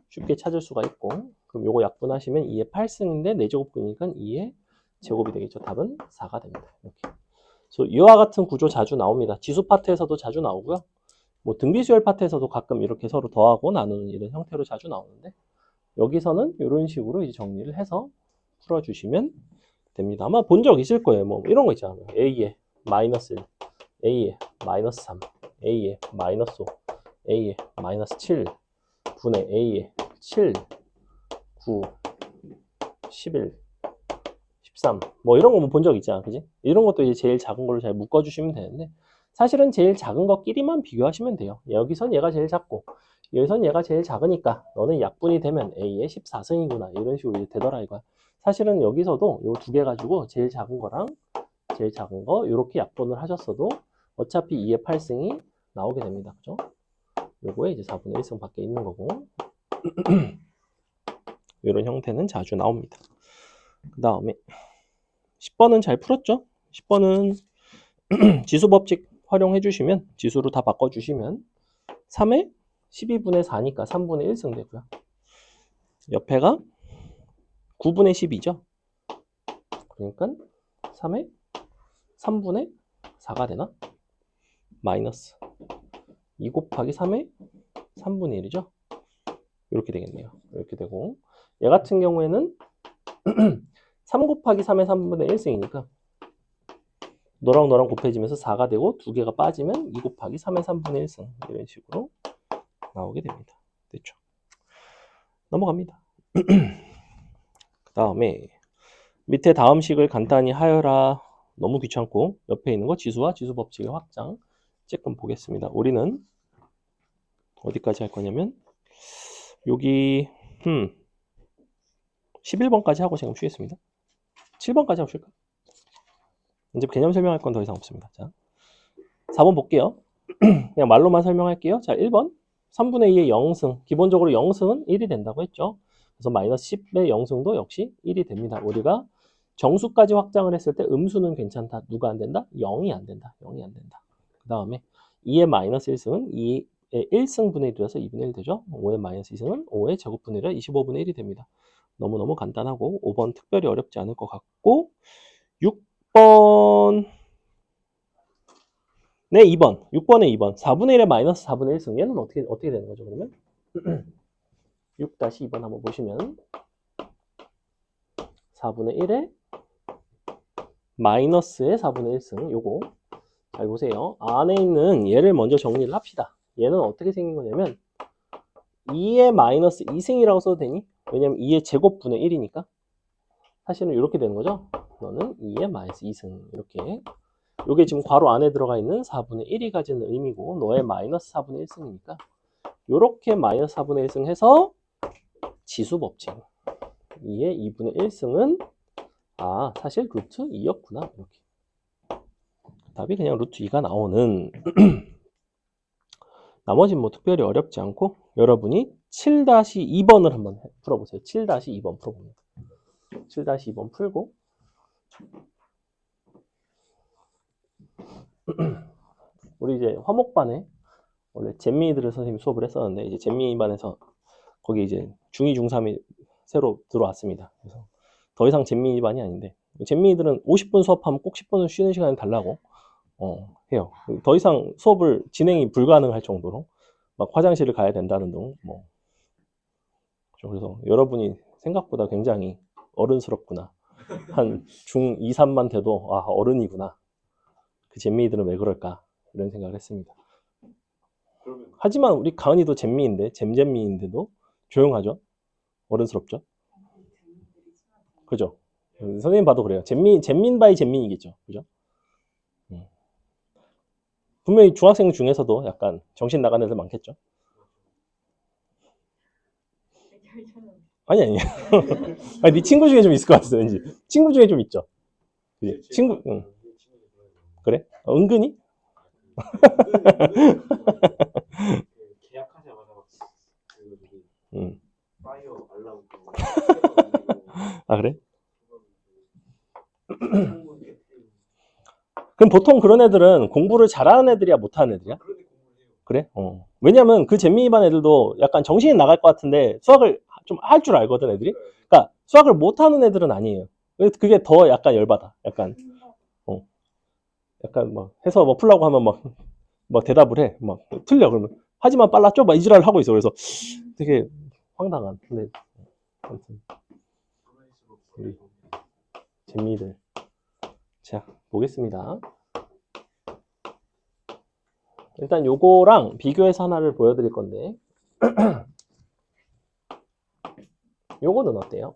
쉽게 찾을 수가 있고 그럼 요거 약분하시면 2의 8승인데 4제곱근이니까 2의 제곱이 되겠죠. 답은 4가 됩니다. 이렇게. 그래서 이와 같은 구조 자주 나옵니다. 지수 파트에서도 자주 나오고요. 뭐 등비수열 파트에서도 가끔 이렇게 서로 더하고 나누는 이런 형태로 자주 나오는데 여기서는 이런 식으로 이제 정리를 해서 풀어주시면 됩니다. 아마 본 적 있을 거예요. 뭐 이런 거 있잖아요. A에 마이너스 1, A에 마이너스 3, A에 마이너스 5, A에 마이너스 7, 분의 A에 7, 9, 11, 13. 뭐 이런 거 본 적 있잖아. 그지? 이런 것도 이제 제일 작은 걸로 잘 묶어주시면 되는데 사실은 제일 작은 것끼리만 비교하시면 돼요. 여기선 얘가 제일 작고 여기선 얘가 제일 작으니까 너는 약분이 되면 A의 14승이구나. 이런 식으로 이제 되더라 이거야. 사실은 여기서도 요 두 개 가지고 제일 작은 거랑 제일 작은 거 이렇게 약분을 하셨어도 어차피 2의 8승이 나오게 됩니다. 그죠? 요거에 이제 4분의 1승 밖에 있는 거고 이런 형태는 자주 나옵니다. 그 다음에 10번은 잘 풀었죠? 10번은 지수 법칙 활용해 주시면 지수로 다 바꿔 주시면 3에 12분의 4니까 3분의 1승 되고요. 옆에가 9분의 10이죠. 그러니까 3에 3분의 4가 되나? 마이너스 2 곱하기 3에 3분의 1이죠. 이렇게 되겠네요. 이렇게 되고 얘 같은 경우에는 3 곱하기 3의 3분의 1승이니까 너랑 너랑 곱해지면서 4가 되고 두 개가 빠지면 2 곱하기 3의 3분의 1승 이런 식으로 나오게 됩니다. 됐죠? 넘어갑니다. 그 다음에 밑에 다음 식을 간단히 하여라. 너무 귀찮고 옆에 있는 거 지수와 지수 법칙의 확장 조금 보겠습니다. 우리는 어디까지 할 거냐면 여기 11번까지 하고 지금 쉬겠습니다. 7번까지 하고 쉴까? 이제 개념 설명할 건 더 이상 없습니다. 자, 4번 볼게요. 그냥 말로만 설명할게요. 자, 1번 3분의 2의 0승. 기본적으로 0승은 1이 된다고 했죠. 그래서 마이너스 10의 0승도 역시 1이 됩니다. 우리가 정수까지 확장을 했을 때 음수는 괜찮다. 누가 안 된다? 0이 안 된다. 0이 안 된다. 다음에 2의 마이너스 1승은 2의 1승분의 1이라서 2분의 1 되죠. 5의 마이너스 2승은 5의 제곱분의 1이라 25분의 1이 됩니다. 너무너무 간단하고 5번 특별히 어렵지 않을 것 같고 6번 네, 2번. 6번에 2번. 4분의 1에 마이너스 4분의 1승. 얘는 어떻게 되는 거죠, 그러면? 6-2번 한번 보시면 4분의 1에 마이너스의 4분의 1승. 요거 잘 보세요. 안에 있는 얘를 먼저 정리를 합시다. 얘는 어떻게 생긴 거냐면 2의 마이너스 2승이라고 써도 되니? 왜냐면 2의 제곱분의 1이니까. 사실은 이렇게 되는 거죠. 너는 2의 마이너스 2승. 이렇게. 요게 지금 괄호 안에 들어가 있는 4분의 1이 가지는 의미고 너의 마이너스 4분의 1승이니까 요렇게 마이너스 4분의 1승 해서 지수 법칙 2의 2분의 1승은 사실 루트 2였구나. 이렇게 답이 그냥 루트 2가 나오는 나머지는 뭐 특별히 어렵지 않고 여러분이 7-2번을 한번 풀어보세요. 7-2번 풀어봅니다. 7-2번 풀고 우리 이제 화목반에 원래 잼미이들을 선생님이 수업을 했었는데 이제 잼미이반에서 거기 이제 중2, 중3이 새로 들어왔습니다. 그래서 더 이상 잼미이반이 아닌데 잼미이들은 50분 수업하면 꼭 10분은 쉬는 시간을 달라고 해요. 더 이상 수업을 진행이 불가능할 정도로 막 화장실을 가야 된다는 등 뭐 그래서 여러분이 생각보다 굉장히 어른스럽구나. 한 중 2, 3만 돼도 어른이구나. 그 잼미이들은 왜 그럴까 이런 생각을 했습니다. 하지만 우리 가은이도 잼미인데 잼잼미인데도 조용하죠. 어른스럽죠. 그죠. 선생님 봐도 그래요. 잼민 바이 잼민이겠죠. 그죠. 분명히 중학생 중에서도 약간 정신 나간 애들 많겠죠. 아니 아니 네 친구 중에 좀 있을 것 같아서 왠지 친구 중에 좀 있죠. 그치? 친구 그래? 은근히? 계약하자마자 파이어 알람 그래? 그럼 보통 그런 애들은 공부를 잘하는 애들이야 못하는 애들이야? 그래? 왜냐면 그 잼민이반 애들도 약간 정신이 나갈 것 같은데 수학을 좀 할 줄 알거든 애들이. 그러니까 수학을 못하는 애들은 아니에요. 그게 더 약간 열받아. 약간 막 해서 뭐 풀라고 하면 막 대답을 해. 막 틀려 그러면 하지만 빨랐죠? 막 이지랄을 하고 있어. 그래서 되게 황당한. 근데 아무튼 우리 잼민이들 자 보겠습니다. 일단 요거랑 비교해서 하나를 보여드릴 건데 요거는 어때요?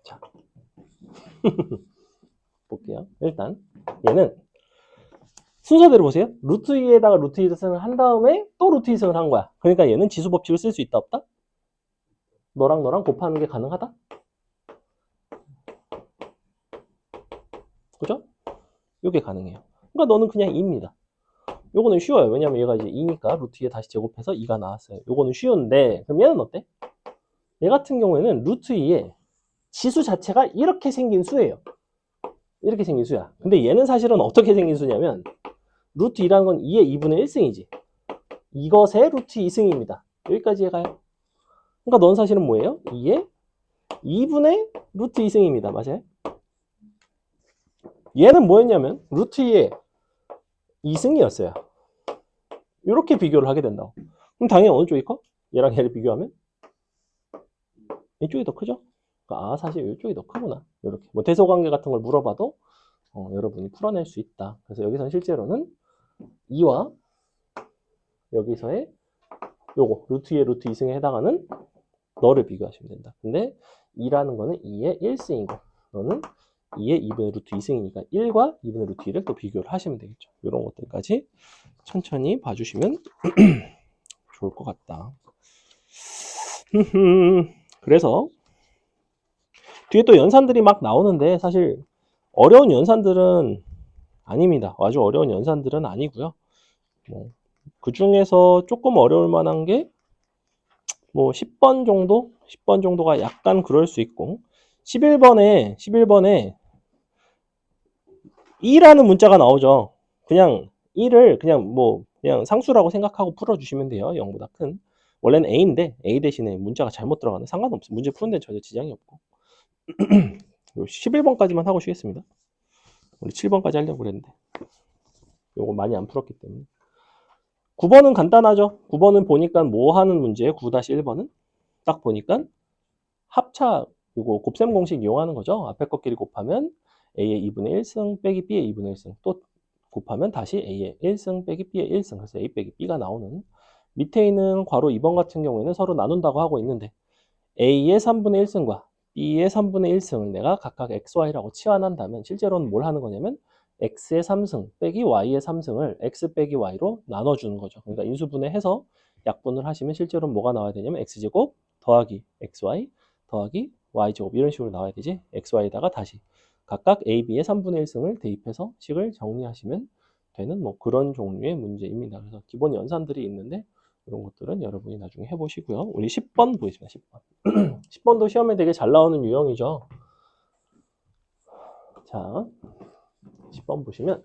자 볼게요. 일단 얘는 순서대로 보세요. 루트 2에다가 루트 2승을 한 다음에 또 루트 2승을 한 거야. 그러니까 얘는 지수 법칙을 쓸 수 있다 없다? 너랑 곱하는 게 가능하다? 그죠? 이게 가능해요. 그러니까 너는 그냥 2입니다. 요거는 쉬워요. 왜냐면 얘가 이제 2니까 루트 2에 다시 제곱해서 2가 나왔어요. 요거는 쉬운데 그럼 얘는 어때? 얘 같은 경우에는 루트 2에 지수 자체가 이렇게 생긴 수예요. 이렇게 생긴 수야. 근데 얘는 사실은 어떻게 생긴 수냐면 루트 2라는 건 2의 2분의 1승이지. 이것의 루트 2승입니다. 여기까지 해가요. 그러니까 넌 사실은 뭐예요? 2의 2분의 루트 2승입니다. 맞아요? 얘는 뭐였냐면 루트 2의 2승이었어요. 이렇게 비교를 하게 된다고. 그럼 당연히 어느 쪽이 커? 얘랑 얘를 비교하면? 이쪽이 더 크죠? 그러니까 사실 이쪽이 더 크구나. 이렇게 뭐 대소관계 같은 걸 물어봐도 여러분이 풀어낼 수 있다. 그래서 여기서는 실제로는 2와 여기서의 요거 루트 2의 루트 2승에 해당하는 너를 비교하시면 된다. 근데 2라는 거는 2의 1승이고 너는 2의 2분의 루트 2승이니까 1과 2분의 루트 2를 또 비교를 하시면 되겠죠. 이런 것들까지 천천히 봐주시면 좋을 것 같다. 그래서 뒤에 또 연산들이 막 나오는데 사실 어려운 연산들은 아닙니다. 아주 어려운 연산들은 아니고요. 그 중에서 조금 어려울 만한 게 뭐 10번 정도? 10번 정도가 약간 그럴 수 있고 11번에 2라는 문자가 나오죠. 그냥 2를 그냥 상수라고 생각하고 풀어주시면 돼요. 0보다 큰. 원래는 A인데 A 대신에 문자가 잘못 들어가는 상관없어. 문제 푸는 데는 전혀 지장이 없고. 11번까지만 하고 쉬겠습니다. 우리 7번까지 하려고 그랬는데 요거 많이 안 풀었기 때문에. 9번은 간단하죠. 9번은 보니까 뭐 하는 문제예요? 9-1번은 딱 보니까 합차 요거 곱셈 공식 이용하는 거죠. 앞에 것끼리 곱하면 A의 2분의 1승 빼기 B의 2분의 1승 또 곱하면 다시 A의 1승 빼기 B의 1승 그래서 A 빼기 B가 나오는 밑에 있는 괄호 2번 같은 경우에는 서로 나눈다고 하고 있는데 A의 3분의 1승과 B의 3분의 1승을 내가 각각 XY라고 치환한다면 실제로는 뭘 하는 거냐면 X의 3승 빼기 Y의 3승을 X 빼기 Y로 나눠주는 거죠. 그러니까 인수분해해서 약분을 하시면 실제로는 뭐가 나와야 되냐면 X제곱 더하기 XY 더하기 Y제곱 이런 식으로 나와야 되지. XY에다가 다시 각각 A, B의 3분의 1승을 대입해서 식을 정리하시면 되는 뭐 그런 종류의 문제입니다. 그래서 기본 연산들이 있는데 이런 것들은 여러분이 나중에 해보시고요. 우리 10번 보겠습니다. 10번. 10번도 시험에 되게 잘 나오는 유형이죠. 자, 10번 보시면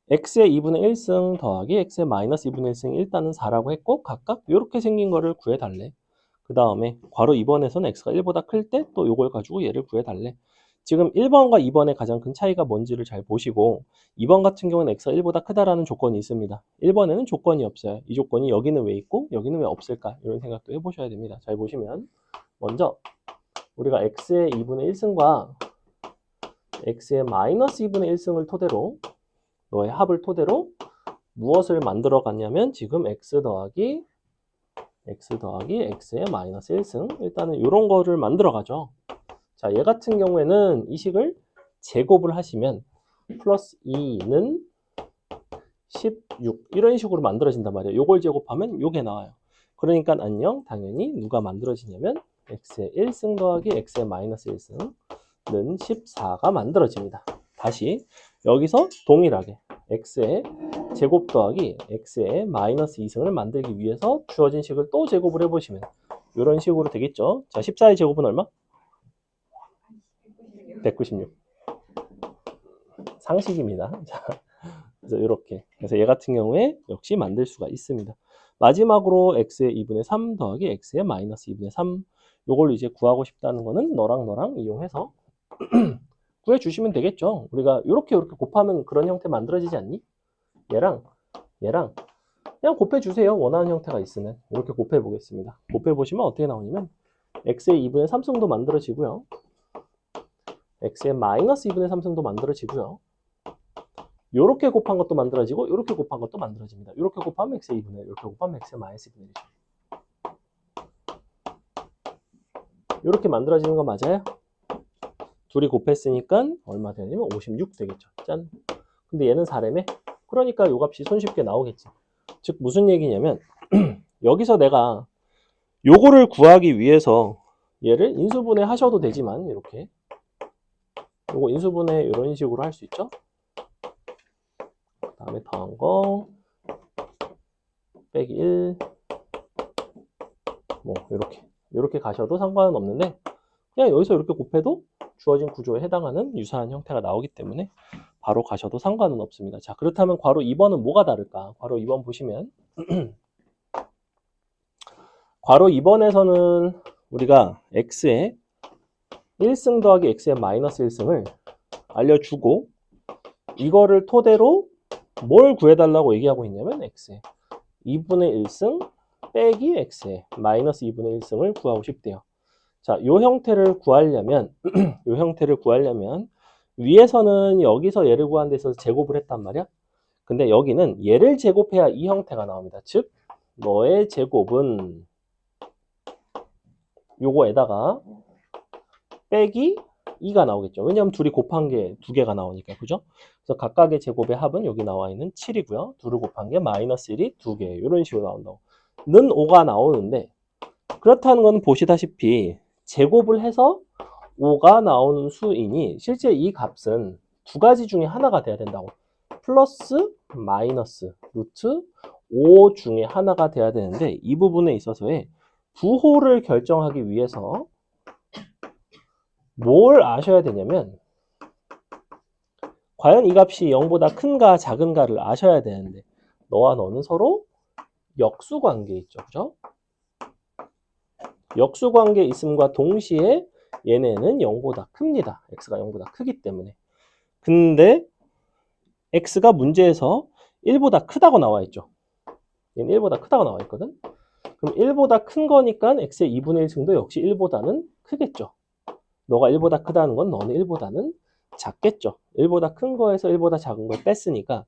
x의 2분의 1승 더하기 x의 마이너스 2분의 1승 일단은 4라고 했고 각각 이렇게 생긴 거를 구해달래. 그 다음에 괄호 2번에서는 x가 1보다 클 때 또 이걸 가지고 얘를 구해달래. 지금 1번과 2번의 가장 큰 차이가 뭔지를 잘 보시고 2번 같은 경우는 x가 1보다 크다라는 조건이 있습니다. 1번에는 조건이 없어요. 이 조건이 여기는 왜 있고 여기는 왜 없을까? 이런 생각도 해보셔야 됩니다. 잘 보시면 먼저 우리가 x의 2분의 1승과 x의 마이너스 2분의 1승을 토대로 너의 합을 토대로 무엇을 만들어 갔냐면 지금 x 더하기 x의 마이너스 1승 일단은 이런 거를 만들어 가죠. 자, 얘 같은 경우에는 이 식을 제곱을 하시면 플러스 2는 16 이런 식으로 만들어진단 말이에요. 요걸 제곱하면 요게 나와요. 그러니까 안녕 당연히 누가 만들어지냐면 x의 1승 더하기 x의 마이너스 1승은 14가 만들어집니다. 다시 여기서 동일하게 x의 제곱 더하기 x의 마이너스 2승을 만들기 위해서 주어진 식을 또 제곱을 해보시면 이런 식으로 되겠죠. 자, 14의 제곱은 얼마? 196. 상식입니다. 자, 그래서 이렇게. 그래서 얘 같은 경우에 역시 만들 수가 있습니다. 마지막으로 x의 2분의 3 더하기 x의 마이너스 2분의 3. 요걸 이제 구하고 싶다는 거는 너랑 이용해서 구해주시면 되겠죠. 우리가 이렇게 곱하면 그런 형태 만들어지지 않니? 얘랑 그냥 곱해주세요. 원하는 형태가 있으면. 이렇게 곱해보겠습니다. 곱해보시면 어떻게 나오냐면 x의 2분의 3승도 만들어지고요. x의 마이너스 2분의 3승도 만들어지고요. 요렇게 곱한 것도 만들어지고 요렇게 곱한 것도 만들어집니다. 요렇게 곱하면 x의 2분의 1, 요렇게 곱하면 x의 마이너스 2분의 1이죠. 요렇게 만들어지는 거 맞아요? 둘이 곱했으니까 얼마 되냐면 56 되겠죠. 짠. 근데 얘는 4래매? 그러니까 요 값이 손쉽게 나오겠지. 즉 무슨 얘기냐면 여기서 내가 요거를 구하기 위해서 얘를 인수분해 하셔도 되지만 이렇게 요거 인수분해 이런 식으로 할 수 있죠. 그 다음에 더한 거 빼기 1 뭐 이렇게 가셔도 상관은 없는데 그냥 여기서 이렇게 곱해도 주어진 구조에 해당하는 유사한 형태가 나오기 때문에 바로 가셔도 상관은 없습니다. 자, 그렇다면 괄호 2번은 뭐가 다를까? 괄호 2번 보시면 괄호 2번에서는 우리가 x의 1승 더하기 x의 마이너스 1승을 알려주고 이거를 토대로 뭘 구해달라고 얘기하고 있냐면 x의 2분의 1승 빼기 x의 마이너스 2분의 1승을 구하고 싶대요. 자, 요 형태를 구하려면 위에서는 여기서 얘를 구한 데서 제곱을 했단 말이야. 근데 여기는 얘를 제곱해야 이 형태가 나옵니다. 즉 너의 제곱은 요거에다가 빼기 2가 나오겠죠. 왜냐하면 둘이 곱한 게 두 개가 나오니까. 그죠? 그래서 각각의 제곱의 합은 여기 나와 있는 7이고요. 둘을 곱한 게 마이너스 1이 2개. 이런 식으로 나온다고. 는 5가 나오는데 그렇다는 건 보시다시피 제곱을 해서 5가 나오는 수이니 실제 이 값은 두 가지 중에 하나가 돼야 된다고. 플러스 마이너스 루트 O 중에 하나가 돼야 되는데 이 부분에 있어서의 부호를 결정하기 위해서 뭘 아셔야 되냐면 과연 이 값이 0보다 큰가 작은가를 아셔야 되는데 너와 너는 서로 역수관계에 있죠. 그죠? 역수관계에 있음과 동시에 얘네는 0보다 큽니다. x가 0보다 크기 때문에. 근데 x가 문제에서 1보다 크다고 나와 있죠. 얘는 1보다 크다고 나와 있거든. 그럼 1보다 큰 거니까 x의 2분의 1승도 역시 1보다는 크겠죠. 너가 1보다 크다는 건 너는 1보다는 작겠죠. 1보다 큰 거에서 1보다 작은 걸 뺐으니까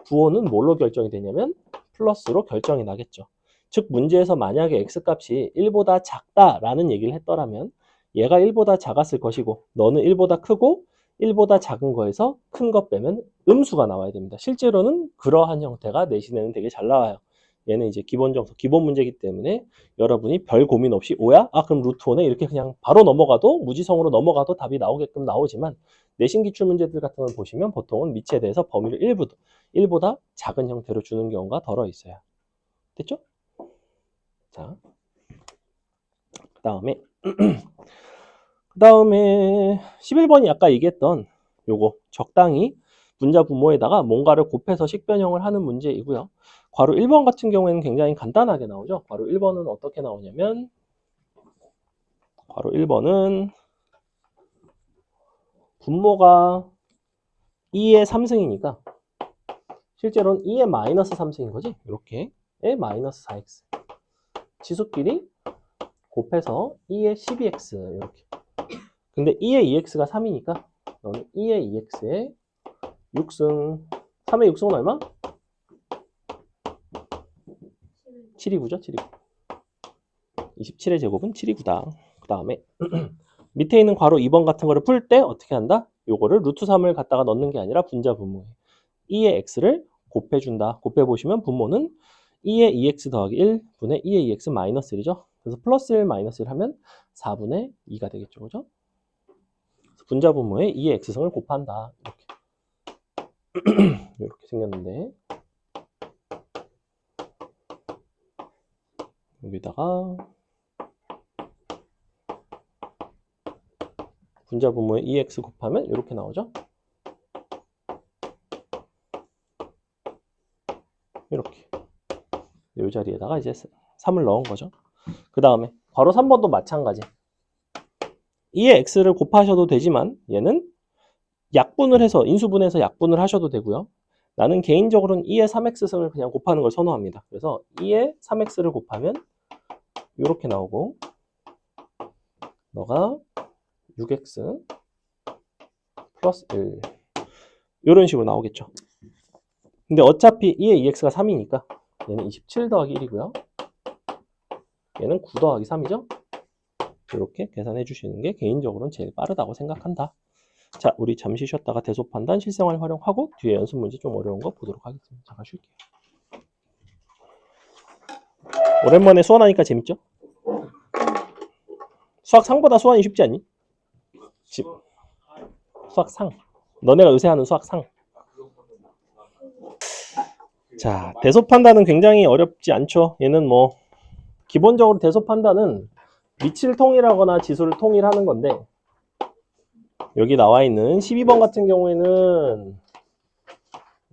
부호는 뭘로 결정이 되냐면 플러스로 결정이 나겠죠. 즉 문제에서 만약에 x값이 1보다 작다라는 얘기를 했더라면 얘가 1보다 작았을 것이고 너는 1보다 크고 1보다 작은 거에서 큰 거 빼면 음수가 나와야 됩니다. 실제로는 그러한 형태가 내신에는 되게 잘 나와요. 얘는 이제 기본 정수, 기본 문제이기 때문에 여러분이 별 고민 없이 5야? 아 그럼 루트 5네? 이렇게 그냥 바로 넘어가도 무지성으로 넘어가도 답이 나오게끔 나오지만 내신 기출 문제들 같은 걸 보시면 보통은 미치에 대해서 범위를 1보다 작은 형태로 주는 경우가 덜어 있어요. 됐죠? 자, 그 다음에 11번이 아까 얘기했던 요거 적당히 분자 분모에다가 뭔가를 곱해서 식변형을 하는 문제이고요. 괄호 1번 같은 경우에는 굉장히 간단하게 나오죠. 괄호 1번은 어떻게 나오냐면 괄호 1번은 분모가 2의 3승이니까 실제로는 2의 마이너스 3승인 거지. 이렇게 의 마이너스 4x 지수끼리 곱해서 2의 12x 이렇게. 근데 2의 2x가 3이니까 너는 2의 2x에 6승 3의 6승은 얼마? 7이 9죠? 7이 9. 27의 제곱은 7이 9다. 그 다음에 밑에 있는 괄호 2번 같은 거를 풀 때 어떻게 한다? 요거를 루트 3을 갖다가 넣는 게 아니라 분자 분모에 2의 x를 곱해준다. 곱해보시면 분모는 2의 2x 더하기 1분의 2의 2x 마이너스 1이죠. 그래서 플러스 1 마이너스 1 하면 4분의 2가 되겠죠. 그죠? 분자 분모에 2의 x승을 곱한다. 이렇게. 이렇게 생겼는데 여기다가 분자 분모에 2x 곱하면 이렇게 나오죠. 이렇게. 이 자리에다가 이제 3을 넣은 거죠. 그 다음에 괄호 3번도 마찬가지. 2의 x를 곱하셔도 되지만 얘는 약분을 해서 인수분해서 약분을 하셔도 되고요. 나는 개인적으로는 2의 3x승을 그냥 곱하는 걸 선호합니다. 그래서 2의 3x를 곱하면 이렇게 나오고 너가 6x 플러스 1 이런 식으로 나오겠죠. 근데 어차피 2의 2x가 3이니까 얘는 27 더하기 1이고요. 얘는 9 더하기 3이죠. 이렇게 계산해 주시는 게 개인적으로는 제일 빠르다고 생각한다. 자, 우리 잠시 쉬었다가 대소 판단 실생활 활용하고 뒤에 연습 문제 좀 어려운 거 보도록 하겠습니다. 잠깐 쉴게요. 오랜만에 수원하니까 재밌죠? 수학상보다 수원이 쉽지 않니? 수학상. 너네가 요새 하는 수학상. 자, 대소 판단은 굉장히 어렵지 않죠. 얘는 뭐 기본적으로 대소 판단은 위치를 통일하거나 지수를 통일하는 건데 여기 나와 있는 12번 같은 경우에는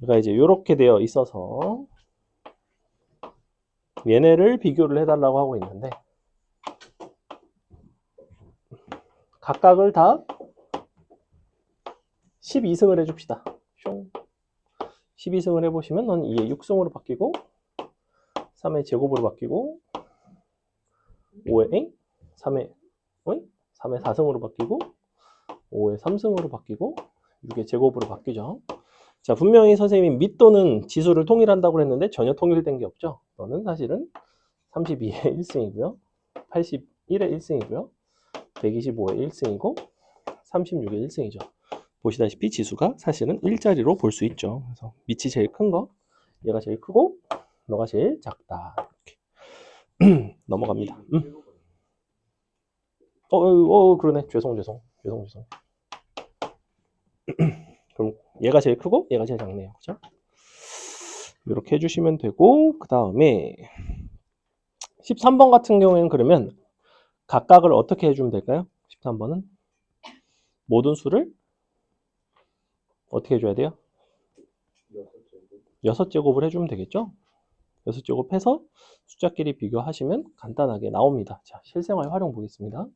얘가 이제 이렇게 되어 있어서 얘네를 비교를 해달라고 하고 있는데 각각을 다 12승을 해줍시다. 12승을 해보시면 넌 2의 6승으로 바뀌고 3의 제곱으로 바뀌고 5의 3의 4승으로 바뀌고 5의 3승으로 바뀌고 6의 제곱으로 바뀌죠. 자, 분명히 선생님이 밑 또는 지수를 통일한다고 했는데 전혀 통일된 게 없죠. 너는 사실은 32의 1승이고요. 81의 1승이고요. 125의 1승이고 36의 1승이죠. 보시다시피 지수가 사실은 일자리로 볼 수 있죠. 그래서 밑이 제일 큰 거, 얘가 제일 크고 너가 제일 작다. 이렇게 넘어갑니다. 그러네. 죄송. 그럼 얘가 제일 크고 얘가 제일 작네요. 그죠? 이렇게 해주시면 되고, 그 다음에 13번 같은 경우에는 그러면 각각을 어떻게 해주면 될까요? 13번은 모든 수를 어떻게 해줘야 돼요? 6제곱을 해주면 되겠죠? 6제곱 해서 숫자끼리 비교하시면 간단하게 나옵니다. 자, 실생활 활용 보겠습니다.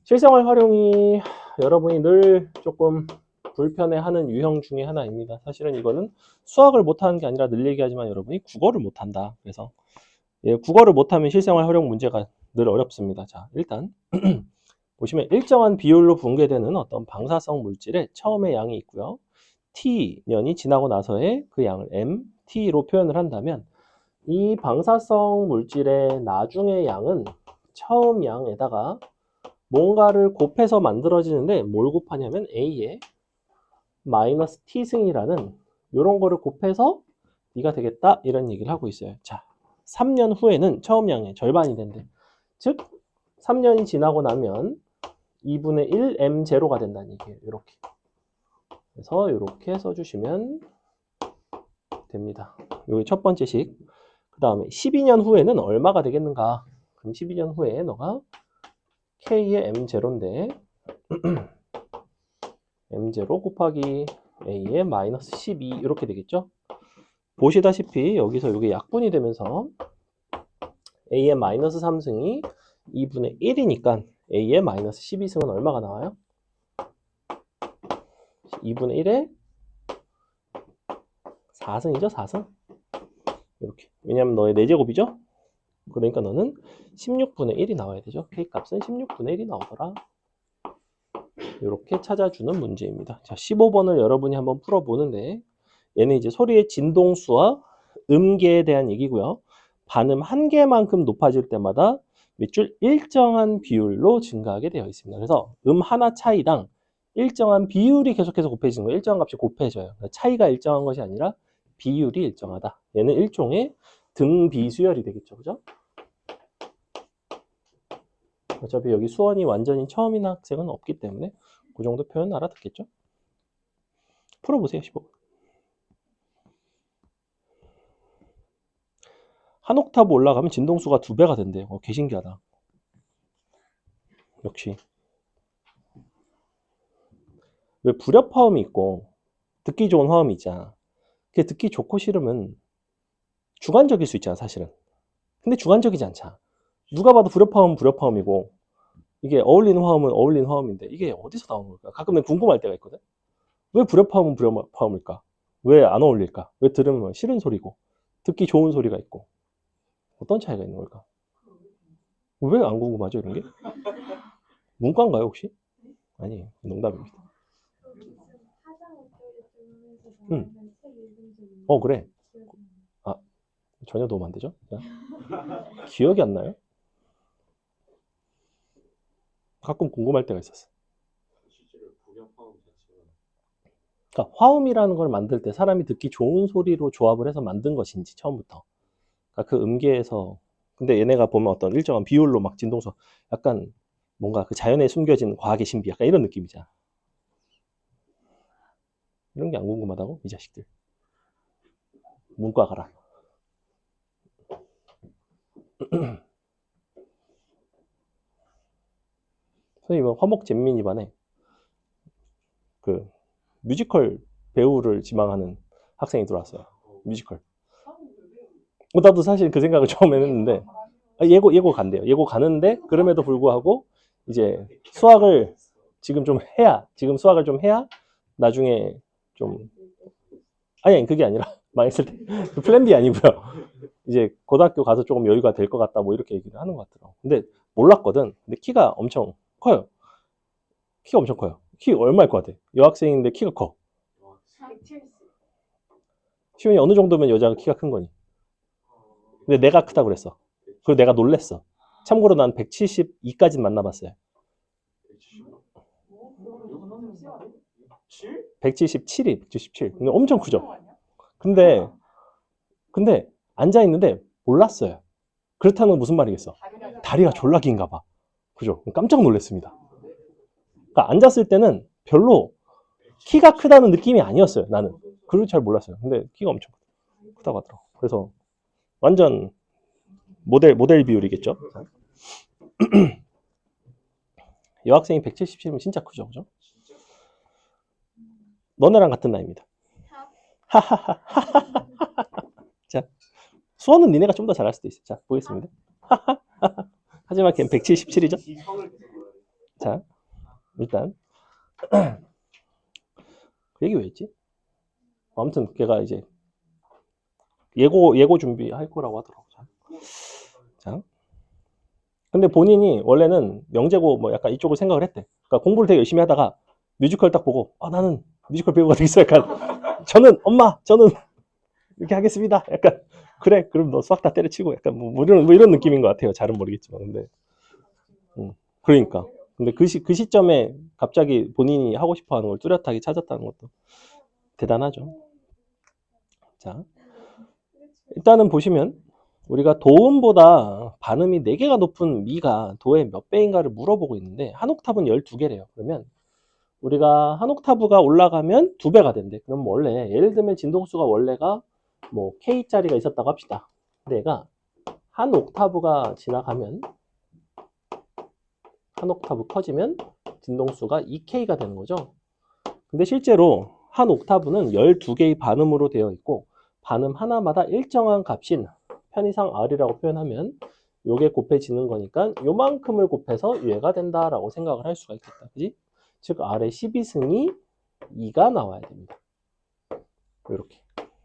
실생활 활용이 여러분이 늘 조금 불편해하는 유형 중에 하나입니다. 사실은 이거는 수학을 못하는 게 아니라 늘 얘기하지만 여러분이 국어를 못한다. 그래서 국어를 못하면 실생활 활용 문제가 늘 어렵습니다. 자, 일단 보시면 일정한 비율로 분괴되는 어떤 방사성 물질의 처음의 양이 있고요. t년이 지나고 나서의 그 양을 mt로 표현을 한다면 이 방사성 물질의 나중의 양은 처음 양에다가 뭔가를 곱해서 만들어지는데 뭘 곱하냐면 a에 마이너스 t승이라는 이런 거를 곱해서 D가 되겠다 이런 얘기를 하고 있어요. 자, 3년 후에는 처음 양의 절반이 된대. 즉 3년이 지나고 나면 2분의 1 m0가 된다는 얘기예요. 이렇게. 그래서 이렇게 써주시면 됩니다. 이게 첫 번째 식. 그 다음에 12년 후에는 얼마가 되겠는가? 그럼 12년 후에 너가 K의 M0인데 M0 곱하기 A의 마이너스 12 이렇게 되겠죠? 보시다시피 여기서 이게 약분이 되면서 A의 마이너스 3승이 2분의 1이니까 A의 마이너스 12승은 얼마가 나와요? 2분의 1에 4승이죠, 4승. 이렇게. 왜냐면 너의 4제곱이죠? 그러니까 너는 16분의 1이 나와야 되죠. K값은 16분의 1이 나오더라. 이렇게 찾아주는 문제입니다. 자, 15번을 여러분이 한번 풀어보는데 얘는 이제 소리의 진동수와 음계에 대한 얘기고요. 반음 한 개만큼 높아질 때마다 밑줄 일정한 비율로 증가하게 되어 있습니다. 그래서 하나 차이당 일정한 비율이 계속해서 곱해지는 거예요. 일정한 값이 곱해져요. 차이가 일정한 것이 아니라 비율이 일정하다. 얘는 일종의 등비수열이 되겠죠. 그죠? 어차피 여기 수원이 완전히 처음인 학생은 없기 때문에 그 정도 표현 알아듣겠죠? 풀어보세요. 15번. 한 옥타브 올라가면 진동수가 2배가 된대요. 개 신기하다. 역시. 왜 불협 화음이 있고 듣기 좋은 화음이 있잖아. 그게 듣기 좋고 싫으면 주관적일 수 있잖아, 사실은. 근데 주관적이지 않잖아. 누가 봐도 불협 화음은 불협 화음이고 이게 어울리는 화음은 어울리는 화음인데 이게 어디서 나오는 걸까? 가끔 내가 궁금할 때가 있거든. 왜 불협 화음은 불협 화음일까? 왜 안 어울릴까? 왜 들으면 싫은 소리고 듣기 좋은 소리가 있고 어떤 차이가 있는 걸까? 왜 안 궁금하죠, 이런 게? 문과인가요, 혹시? 아니에요. 농담입니다. 응. 그래. 아, 전혀 도움 안 되죠? 기억이 안 나요? 가끔 궁금할 때가 있었어. 그러니까 화음이라는 걸 만들 때 사람이 듣기 좋은 소리로 조합을 해서 만든 것인지 처음부터. 그러니까 그 음계에서 근데 얘네가 보면 어떤 일정한 비율로 막 진동소 약간 뭔가 그 자연에 숨겨진 과학의 신비 약간 이런 느낌이잖아. 이런 게 안 궁금하다고? 이 자식들. 문과 가라. 선생님은 화목 잼민이 반에 그 뮤지컬 배우를 지망하는 학생이 들어왔어요. 뮤지컬. 나도 사실 그 생각을 처음에는 했는데 예고 간대요. 예고 가는데 그럼에도 불구하고 이제 수학을 지금 수학을 좀 해야 나중에 좀 아니 그게 아니라 망했을 때 그 플랜 B 아니고요. 이제 고등학교 가서 조금 여유가 될 것 같다 뭐 이렇게 얘기를 하는 것 같더라고. 근데 몰랐거든. 근데 키가 엄청 커요. 키가 엄청 커요. 키 얼마일 것 같아? 여학생인데 키가 커. 170. 시온이 어느 정도면 여자가 키가 큰 거니? 근데 내가 크다고 그랬어. 그리고 내가 놀랬어. 참고로 난 172까지 만나봤어요. 177이 177. 근데 엄청 크죠. 근데 앉아 있는데 몰랐어요. 그렇다는 건 무슨 말이겠어? 다리가 졸라 긴가 봐. 그죠? 깜짝 놀랐습니다. 그러니까 앉았을 때는 별로 키가 크다는 느낌이 아니었어요. 나는. 그걸 잘 몰랐어요. 근데 키가 엄청 크다. 크다고 하더라고. 그래서 완전 모델 비율이겠죠. 여학생이 177이면 진짜 크죠, 그죠? 너네랑 같은 나이입니다. 자, 수원은 니네가 좀 더 잘할 수도 있어. 자, 보겠습니다. 하지만 걔는 177이죠. 기성을 계속 말해. 자, 일단 그 얘기 왜 했지? 아무튼 걔가 이제 예고 준비할 거라고 하더라고. 자, 근데 본인이 원래는 영재고 뭐 약간 이쪽을 생각을 했대. 그러니까 공부를 되게 열심히 하다가 뮤지컬 딱 보고 나는 뮤지컬 배우가 되겠어. 약간 저는 이렇게 하겠습니다. 약간 그래 그럼 너 수학 다 때려치고 약간 뭐 이런 느낌인 것 같아요. 잘은 모르겠지만 근데 그러니까 근데 그 시점에 갑자기 본인이 하고 싶어하는 걸 뚜렷하게 찾았다는 것도 대단하죠. 자, 일단은 보시면 우리가 도음보다 반음이 4개가 높은 미가 도의 몇 배인가를 물어보고 있는데 한 옥탑은 12개래요. 그러면 우리가 한 옥타브가 올라가면 2배가 된대. 그럼 원래 예를 들면 진동수가 원래가 뭐 K짜리가 있었다고 합시다. 근데 얘가 한 옥타브가 지나가면 한 옥타브 커지면 진동수가 2K가 되는 거죠. 근데 실제로 한 옥타브는 12개의 반음으로 되어 있고 반음 하나마다 일정한 값인 편의상 R이라고 표현하면 요게 곱해지는 거니까 요만큼을 곱해서 얘가 된다라고 생각을 할 수가 있겠다. 그지? 즉 R의 12승이 2가 나와야 됩니다. 이렇게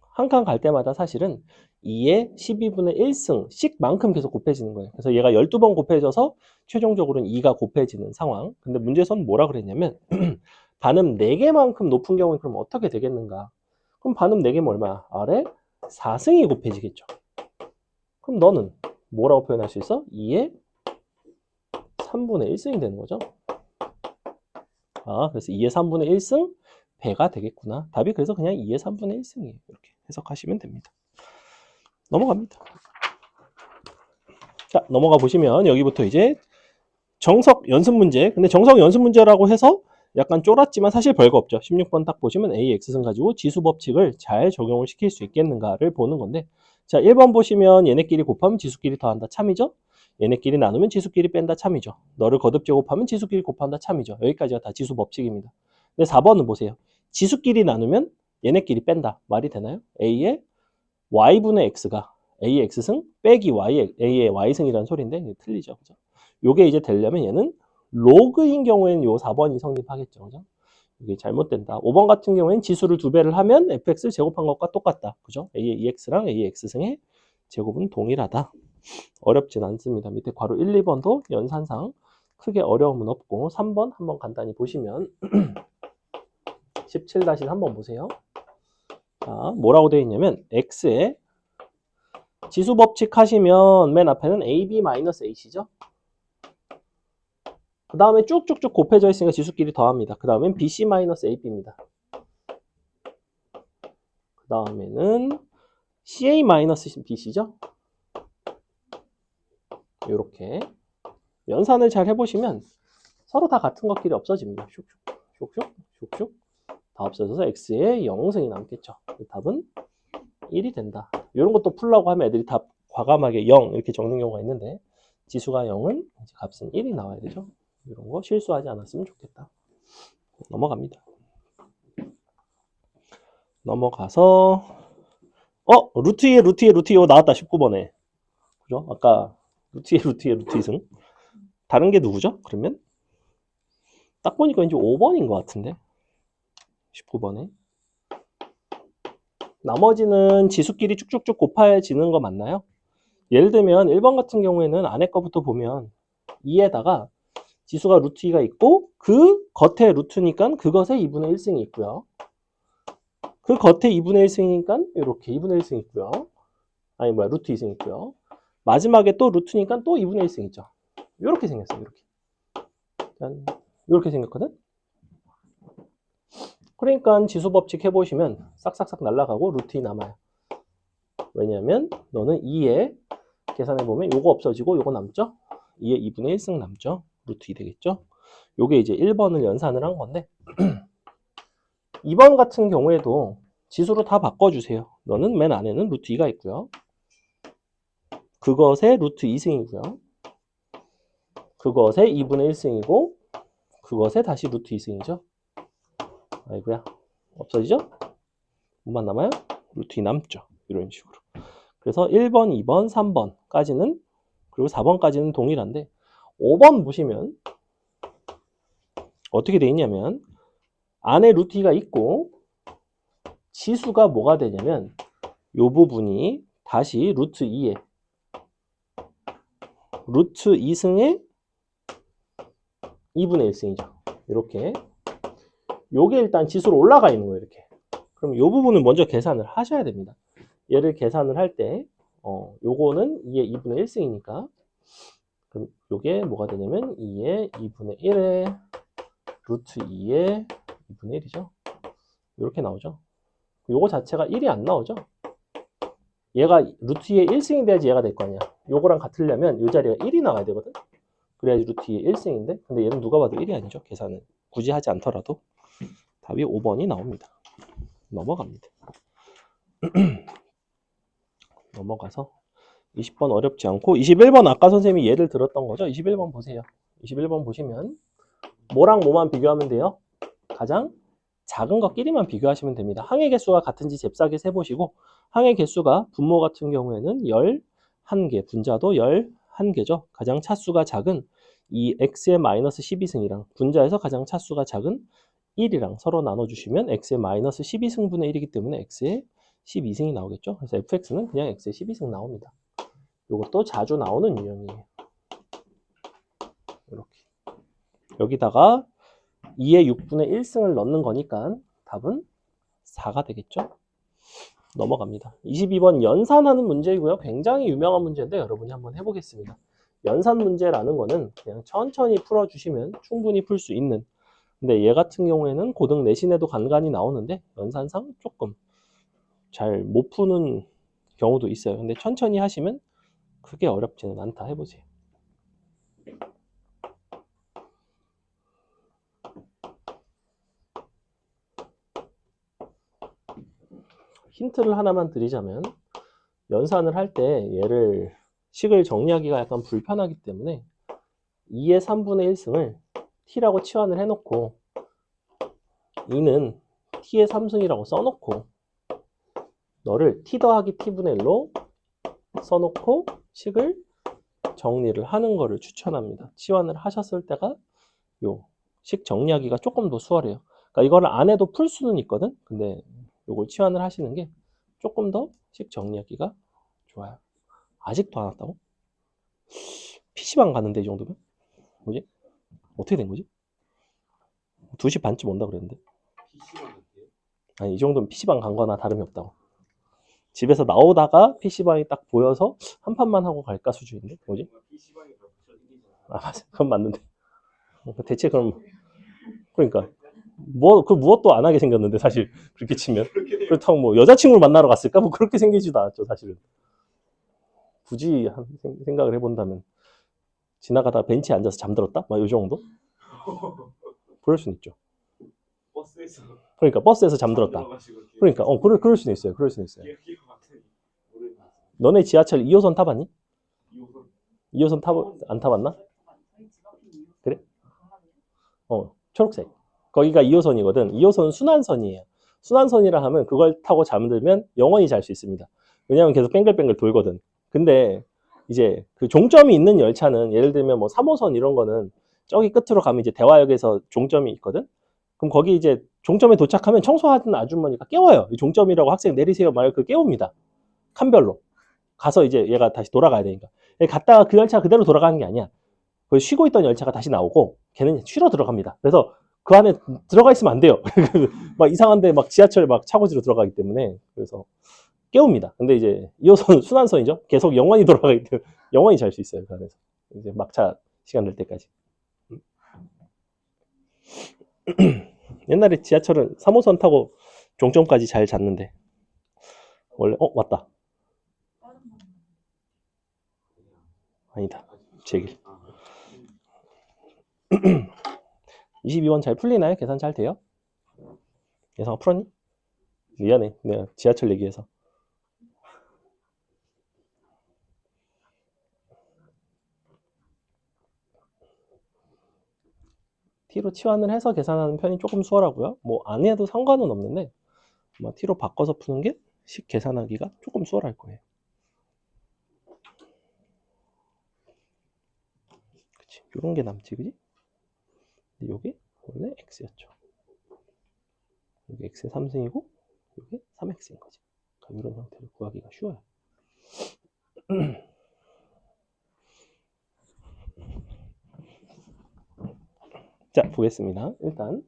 한 칸 갈 때마다 사실은 2의 12분의 1승씩만큼 계속 곱해지는 거예요. 그래서 얘가 12번 곱해져서 최종적으로는 2가 곱해지는 상황. 근데 문제에서는 뭐라 그랬냐면 반음 4개만큼 높은 경우는 그럼 어떻게 되겠는가? 그럼 반음 4개면 얼마야? R의 4승이 곱해지겠죠. 그럼 너는 뭐라고 표현할 수 있어? 2의 3분의 1승이 되는 거죠. 그래서 2의 3분의 1승 배가 되겠구나. 답이 그래서 그냥 2의 3분의 1승이에요. 이렇게 해석하시면 됩니다. 넘어갑니다. 자, 넘어가 보시면 여기부터 이제 정석 연습 문제. 근데 정석 연습 문제라고 해서 약간 쫄았지만 사실 별거 없죠. 16번 딱 보시면 AX승 가지고 지수 법칙을 잘 적용을 시킬 수 있겠는가를 보는 건데, 자, 1번 보시면 얘네끼리 곱하면 지수끼리 더한다 참이죠. 얘네끼리 나누면 지수끼리 뺀다 참이죠. 너를 거듭 제곱하면 지수끼리 곱한다 참이죠. 여기까지가 다 지수 법칙입니다. 근데 4번은 보세요. 지수끼리 나누면 얘네끼리 뺀다. 말이 되나요? A의 Y분의 X가 A의 X승 빼기 A의 Y승이라는 소리인데 이게 틀리죠. 그죠? 요게 이제 되려면 얘는 로그인 경우에는 요 4번이 성립하겠죠. 그죠? 이게 잘못된다. 5번 같은 경우에는 지수를 2배를 하면 fx를 제곱한 것과 똑같다. 그죠? a의 ex랑 a의 x승의 제곱은 동일하다. 어렵진 않습니다. 밑에 괄호 1, 2번도 연산상 크게 어려움은 없고 3번 한번 간단히 보시면 17-3번 보세요. 자, 뭐라고 되어 있냐면 x에 지수 법칙 하시면 맨 앞에는 ab-h죠. 그 다음에 쭉쭉쭉 곱해져 있으니까 지수끼리 더합니다. 그 다음엔 bc-ab입니다. 그 다음에는 ca-bc죠. 이렇게 연산을 잘 해보시면 서로 다 같은 것끼리 없어집니다. 슉슉 다 없어져서 x에 0승이 남겠죠. 답은 1이 된다. 이런 것도 풀라고 하면 애들이 다 과감하게 0 이렇게 적는 경우가 있는데 지수가 0은 값은 1이 나와야 되죠. 이런 거 실수하지 않았으면 좋겠다. 넘어갑니다. 넘어가서 루트 2에 나왔다. 19번에. 그죠? 아까 루트 2에 루트 2승. 다른 게 누구죠? 그러면 딱 보니까 이제 5번인 것 같은데. 19번에. 나머지는 지수끼리 쭉쭉쭉 곱해지는 거 맞나요? 예를 들면 1번 같은 경우에는 안에 거부터 보면 2에다가 지수가 루트 2가 있고 그 겉에 루트니까 그것에 2분의 1승이 있고요. 그 겉에 2분의 1승이니까 이렇게 2분의 1승이 있고요. 루트 2승이 있고요. 마지막에 또 루트니까 또 2분의 1승 있죠. 이렇게 생겼어요. 이렇게 생겼거든. 그러니까 지수 법칙 해보시면 싹싹싹 날아가고 루트 2 남아요. 왜냐면 너는 2에 계산해보면 요거 없어지고 요거 남죠. 2에 2분의 1승 남죠. 루트 2 되겠죠. 요게 이제 1번을 연산을 한 건데 2번 같은 경우에도 지수로 다 바꿔주세요. 너는 맨 안에는 루트 2가 있고요. 그것의 루트 2승이고요. 그것의 2분의 1승이고 그것의 다시 루트 2승이죠. 아이고야. 없어지죠? 뭐만 남아요? 루트 2 남죠. 이런 식으로. 그래서 1번, 2번, 3번까지는 그리고 4번까지는 동일한데 5번 보시면 어떻게 돼 있냐면 안에 루트 2가 있고 지수가 뭐가 되냐면 이 부분이 다시 루트 2에 루트 2승의 2분의 1승이죠. 이렇게 요게 일단 지수로 올라가 있는 거예요. 이렇게. 그럼 이 부분은 먼저 계산을 하셔야 됩니다. 얘를 계산을 할 때 요거는 2의 2분의 1승이니까 그럼 요게 뭐가 되냐면 2의 2분의 1에 루트 2의 2분의 1이죠. 이렇게 나오죠. 요거 자체가 1이 안 나오죠. 얘가 루트 2의 1승이 돼야지 얘가 될 거 아니야. 요거랑 같으려면 이 자리가 1이 나와야 되거든. 그래야지 루트 2의 1승인데 근데 얘는 누가 봐도 1이 아니죠. 계산은 굳이 하지 않더라도 답이 5번이 나옵니다. 넘어갑니다. 넘어가서 20번 어렵지 않고 21번 아까 선생님이 예를 들었던 거죠. 21번 보세요. 21번 보시면 뭐랑 뭐만 비교하면 돼요? 가장 작은 것끼리만 비교하시면 됩니다. 항의 개수가 같은지 잽싸게 세보시고 항의 개수가 분모 같은 경우에는 11개, 분자도 11개죠. 가장 차수가 작은 이 x의 마이너스 12승이랑 분자에서 가장 차수가 작은 1이랑 서로 나눠주시면 x의 마이너스 12승분의 1이기 때문에 x의 12승이 나오겠죠. 그래서 fx는 그냥 x의 12승 나옵니다. 이것도 자주 나오는 유형이에요. 이렇게 여기다가 2의 6분의 1승을 넣는 거니까 답은 4가 되겠죠. 넘어갑니다. 22번 연산하는 문제이고요. 굉장히 유명한 문제인데 여러분이 한번 해보겠습니다. 연산 문제라는 거는 그냥 천천히 풀어주시면 충분히 풀 수 있는 근데 얘 같은 경우에는 고등 내신에도 간간히 나오는데 연산상 조금 잘 못 푸는 경우도 있어요. 근데 천천히 하시면 크게 어렵지는 않다. 해보세요. 힌트를 하나만 드리자면 연산을 할 때 얘를 식을 정리하기가 약간 불편하기 때문에 2의 3분의 1승을 t라고 치환을 해놓고 2는 t의 3승이라고 써놓고 너를 t 더하기 t분의 1로 써놓고 식을 정리를 하는 거를 추천합니다. 치환을 하셨을 때가 요 식 정리하기가 조금 더 수월해요. 그러니까 이거를 안 해도 풀 수는 있거든. 근데 요걸 치환을 하시는 게 조금 더 식 정리하기가 좋아요. 아직도 안 왔다고? PC방 갔는데 이 정도면? 뭐지? 어떻게 된 거지? 2시 반쯤 온다 그랬는데. PC방 갈게요. 아니 이 정도면 PC방 간 거나 다름이 없다고. 집에서 나오다가 PC방이 딱 보여서 한 판만 하고 갈까 수준인데 뭐지? PC방에 가서 이기잖아. 아 맞아. 그건 맞는데. 대체 그럼 그러니까 그 무엇도 안 하게 생겼는데 사실 그렇게 치면 그렇다고 뭐 여자친구를 만나러 갔을까? 뭐 그렇게 생기지도 않았죠 사실은. 굳이 생각을 해본다면 지나가다 벤치에 앉아서 잠들었다? 막 이 정도? 그럴 수는 있죠. 버스에서 그러니까 버스에서 잠들었다. 잠들어가지고 그러니까 그럴 수는 있어요. 그럴 수는 있어요. 기억 같은 모르겠어. 너네 지하철 2호선 타봤니? 2호선 2호선 안 타봤나? 저희 집 앞에 이웃 그래? 강남이요? 초록색. 거기가 2호선이거든. 2호선은 순환선이에요. 순환선이라 하면 그걸 타고 잠들면 영원히 잘 수 있습니다. 왜냐하면 계속 뱅글뱅글 돌거든. 근데 이제 그 종점이 있는 열차는 예를 들면 뭐 3호선 이런 거는 저기 끝으로 가면 이제 대화역에서 종점이 있거든. 그럼 거기 이제 종점에 도착하면 청소하는 아주머니가 깨워요. 이 종점이라고 학생 내리세요 말 그 깨웁니다. 칸별로. 가서 이제 얘가 다시 돌아가야 되니까. 갔다가 그 열차 그대로 돌아가는 게 아니야. 그 쉬고 있던 열차가 다시 나오고 걔는 쉬러 들어갑니다. 그래서 그 안에 들어가 있으면 안 돼요. 막 이상한데 막 지하철 막 차고지로 들어가기 때문에 그래서 깨웁니다. 근데 이제 2호선 순환선이죠. 계속 영원히 돌아가기 때문에 영원히 잘 수 있어요. 그 안에서 이제 막차 시간 될 때까지. 옛날에 지하철은 3호선 타고 종점까지 잘 잤는데 원래 왔다. 아니다. 제 길. 22번 잘 풀리나요? 계산 잘 돼요? 예상아 풀었니? 미안해. 내가 지하철 얘기해서. t로 치환을 해서 계산하는 편이 조금 수월하고요. 뭐 안 해도 상관은 없는데 아마 t로 바꿔서 푸는 게 식 계산하기가 조금 수월할 거예요. 그치? 이런 게 남지, 그지? 근데 요게 원래 x였죠. 여기 x의 3승이고 이게 3x인 거지. 그러니까 이런 형태를 구하기가 쉬워요. 자, 보겠습니다. 일단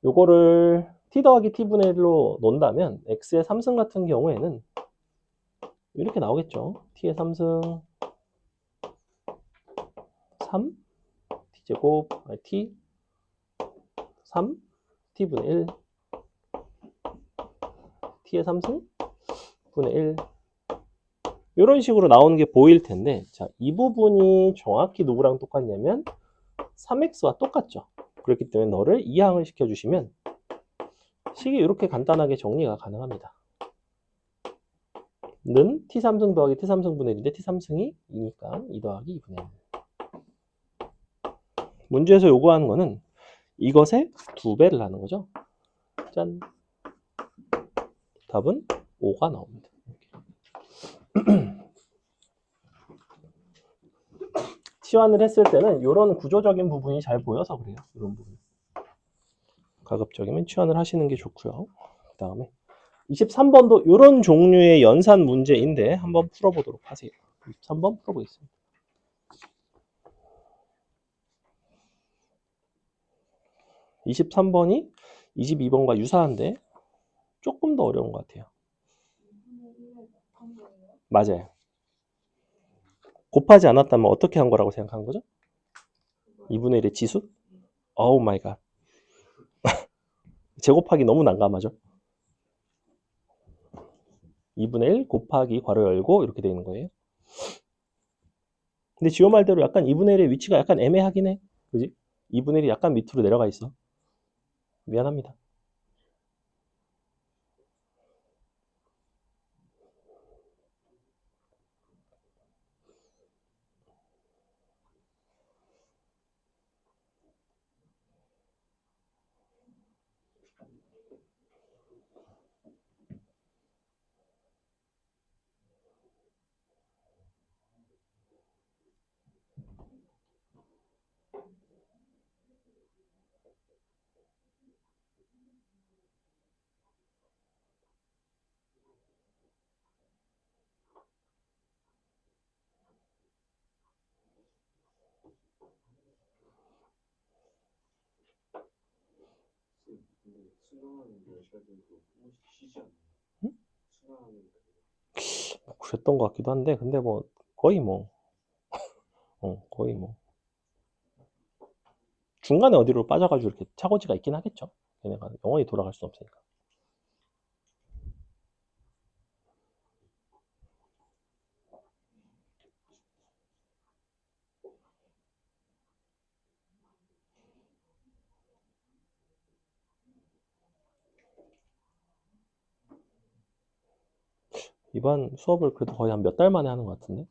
요거를 t 더하기 t분의 1로 논다면 x의 3승 같은 경우에는 이렇게 나오겠죠. t의 3승 3 t제곱 t 3 t분의 1 t의 3승 분의 1 이런 식으로 나오는 게 보일 텐데, 자, 이 부분이 정확히 누구랑 똑같냐면 3x와 똑같죠. 그렇기 때문에 너를 이항을 시켜주시면 식이 이렇게 간단하게 정리가 가능합니다. 는 t3승 더하기 t3승 분의 1인데 t3승이 2니까 2 더하기 2분의 1. 문제에서 요구하는 거는 이것의 2배를 하는 거죠. 짠. 답은 5가 나옵니다. 치환을 했을 때는 이런 구조적인 부분이 잘 보여서 그래요. 이런 부분. 가급적이면 치환을 하시는 게 좋고요. 그 다음에 23번도 이런 종류의 연산 문제인데 한번 풀어보도록 하세요. 23번 풀어보겠습니다. 23번이 22번과 유사한데 조금 더 어려운 것 같아요. 맞아요. 곱하지 않았다면 어떻게 한 거라고 생각한 거죠? 2분의 1의 지수? 오우 마이 갓. 제곱하기 너무 난감하죠? 2분의 1 곱하기 괄호 열고 이렇게 되어 있는 거예요. 근데 지호 말대로 약간 2분의 1의 위치가 약간 애매하긴 해. 그지? 2분의 1이 약간 밑으로 내려가 있어. 미안합니다. 수능하는 몇 시간 정도 한 번씩 쉬지 않나요? 응? 수능하는 뭐 그랬던 것 같기도 한데 근데 뭐 거의 뭐 거의 뭐 중간에 어디로 빠져가지고 이렇게 차고지가 있긴 하겠죠. 걔네가 영원히 돌아갈 수 없으니까. 이번 수업을 그래도 거의 한 몇 달 만에 하는 것 같은데.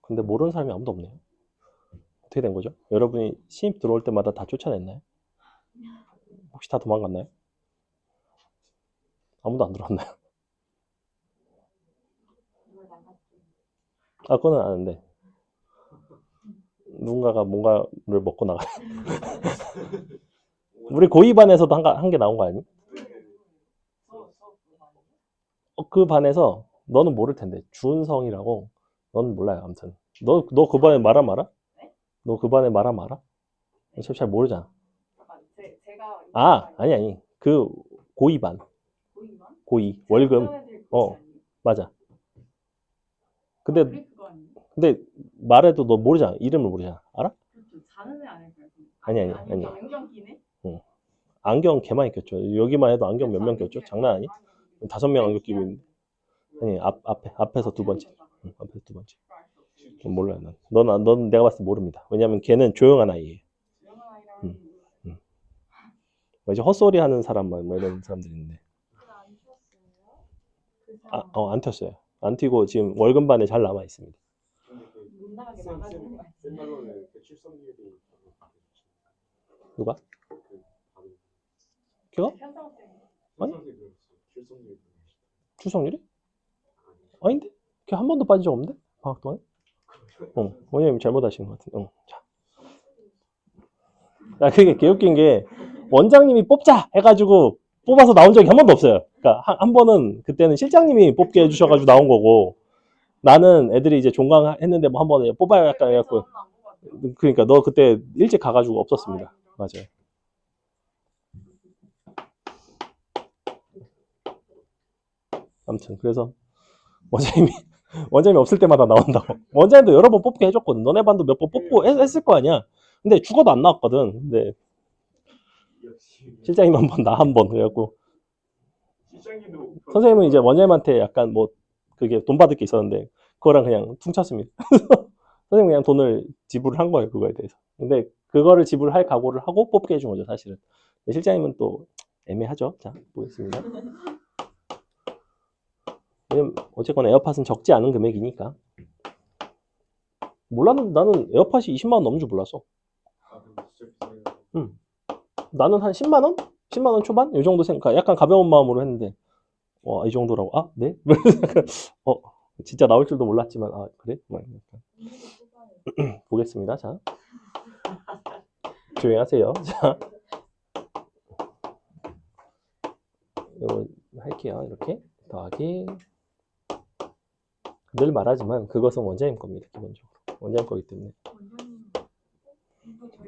근데 모르는 사람이 아무도 없네요. 어떻게 된 거죠? 여러분이 신입 들어올 때마다 다 쫓아냈나요? 혹시 다 도망갔나요? 아무도 안 들어왔나요? 아, 그거는 아는데. 누군가가 뭔가를 먹고 나가. 우리 고2 반에서도 한 개 나온 거 아니? 그 반에서 너는 모를 텐데 준성이라고. 너는 몰라요. 아무튼 너 그 반에 말아 알아? 너 그 반에 말아 알아? 어차피 잘 모르잖아. 제가 아니 그 고2 반 고2 월금 맞아. 근데 말해도 너 모르잖아. 이름을 모르잖아. 알아? 자는 애 아닐까요? 아니. 안경 끼네? 안경 개 많이 꼈죠. 여기만 해도 안경 몇 명 꼈죠? 장난 아니? 5명 안경 끼고 있는데. 아니 앞에서 두 번째. 앞에서 두 번째. 몰라요. 넌 내가 봤을 때 모릅니다. 왜냐면 걔는 조용한 아이예요. 뭐 이제 헛소리 하는 사람만 뭐 이런 사람들이 있는데. 안 튀었어요. 안 튀고 지금 월급반에 잘 남아 있습니다. 못 나가게 센 막아주는 거 말로는 그 출석률이 누가? 바로 걔가? 현상쌤. 아니? 현상이 출석률이 출석률이? 아닌데? 걔 한 번도 빠진 적 없는데? 방학 동안에? 원장님 잘못하신 것 같은데. 자. 그게 개웃긴 게 원장님이 뽑자 해가지고 뽑아서 나온 적이 한 번도 없어요. 그러니까 한 번은 그때는 실장님이 뽑게 해주셔가지고 나온 거고 나는 애들이 이제 종강했는데 뭐 한 번에 뽑아야 약간 해갖고 그러니까 너 그때 일찍 가가지고 없었습니다. 맞아요. 아무튼 그래서 원장님이 없을 때마다 나온다고. 원장님도 여러 번 뽑게 해줬거든. 너네 반도 몇 번 뽑고 했을 거 아니야. 근데 죽어도 안 나왔거든. 근데 역시 실장님 한 번, 나 한 번. 그래갖고 실장님도 선생님은 이제 원장님한테 약간 뭐 그게 돈 받을 게 있었는데 그거랑 그냥 퉁쳤습니다. 선생님 그냥 돈을 지불을 한 거예요. 그거에 대해서. 근데 그거를 지불할 각오를 하고 뽑게 해준 거죠. 사실은. 실장님은 또 애매하죠. 자, 보겠습니다. 왜냐면 어쨌거나 에어팟은 적지 않은 금액이니까. 몰랐는데 나는 에어팟이 20만 원 넘는 줄 몰랐어. 아 근데 진짜 비싸요. 나는 한 10만 원? 10만 원 초반? 이 정도 생각. 약간 가벼운 마음으로 했는데 이 정도라고. 아, 네? 진짜 나올 줄도 몰랐지만 그래? 뭐 약간. 보겠습니다. 자. 조용히 하세요. 자. 이거 할게요. 이렇게 더하기 늘 말하지만 그것은 원장님 겁니다. 기본적으로. 원장님 거기 때문에.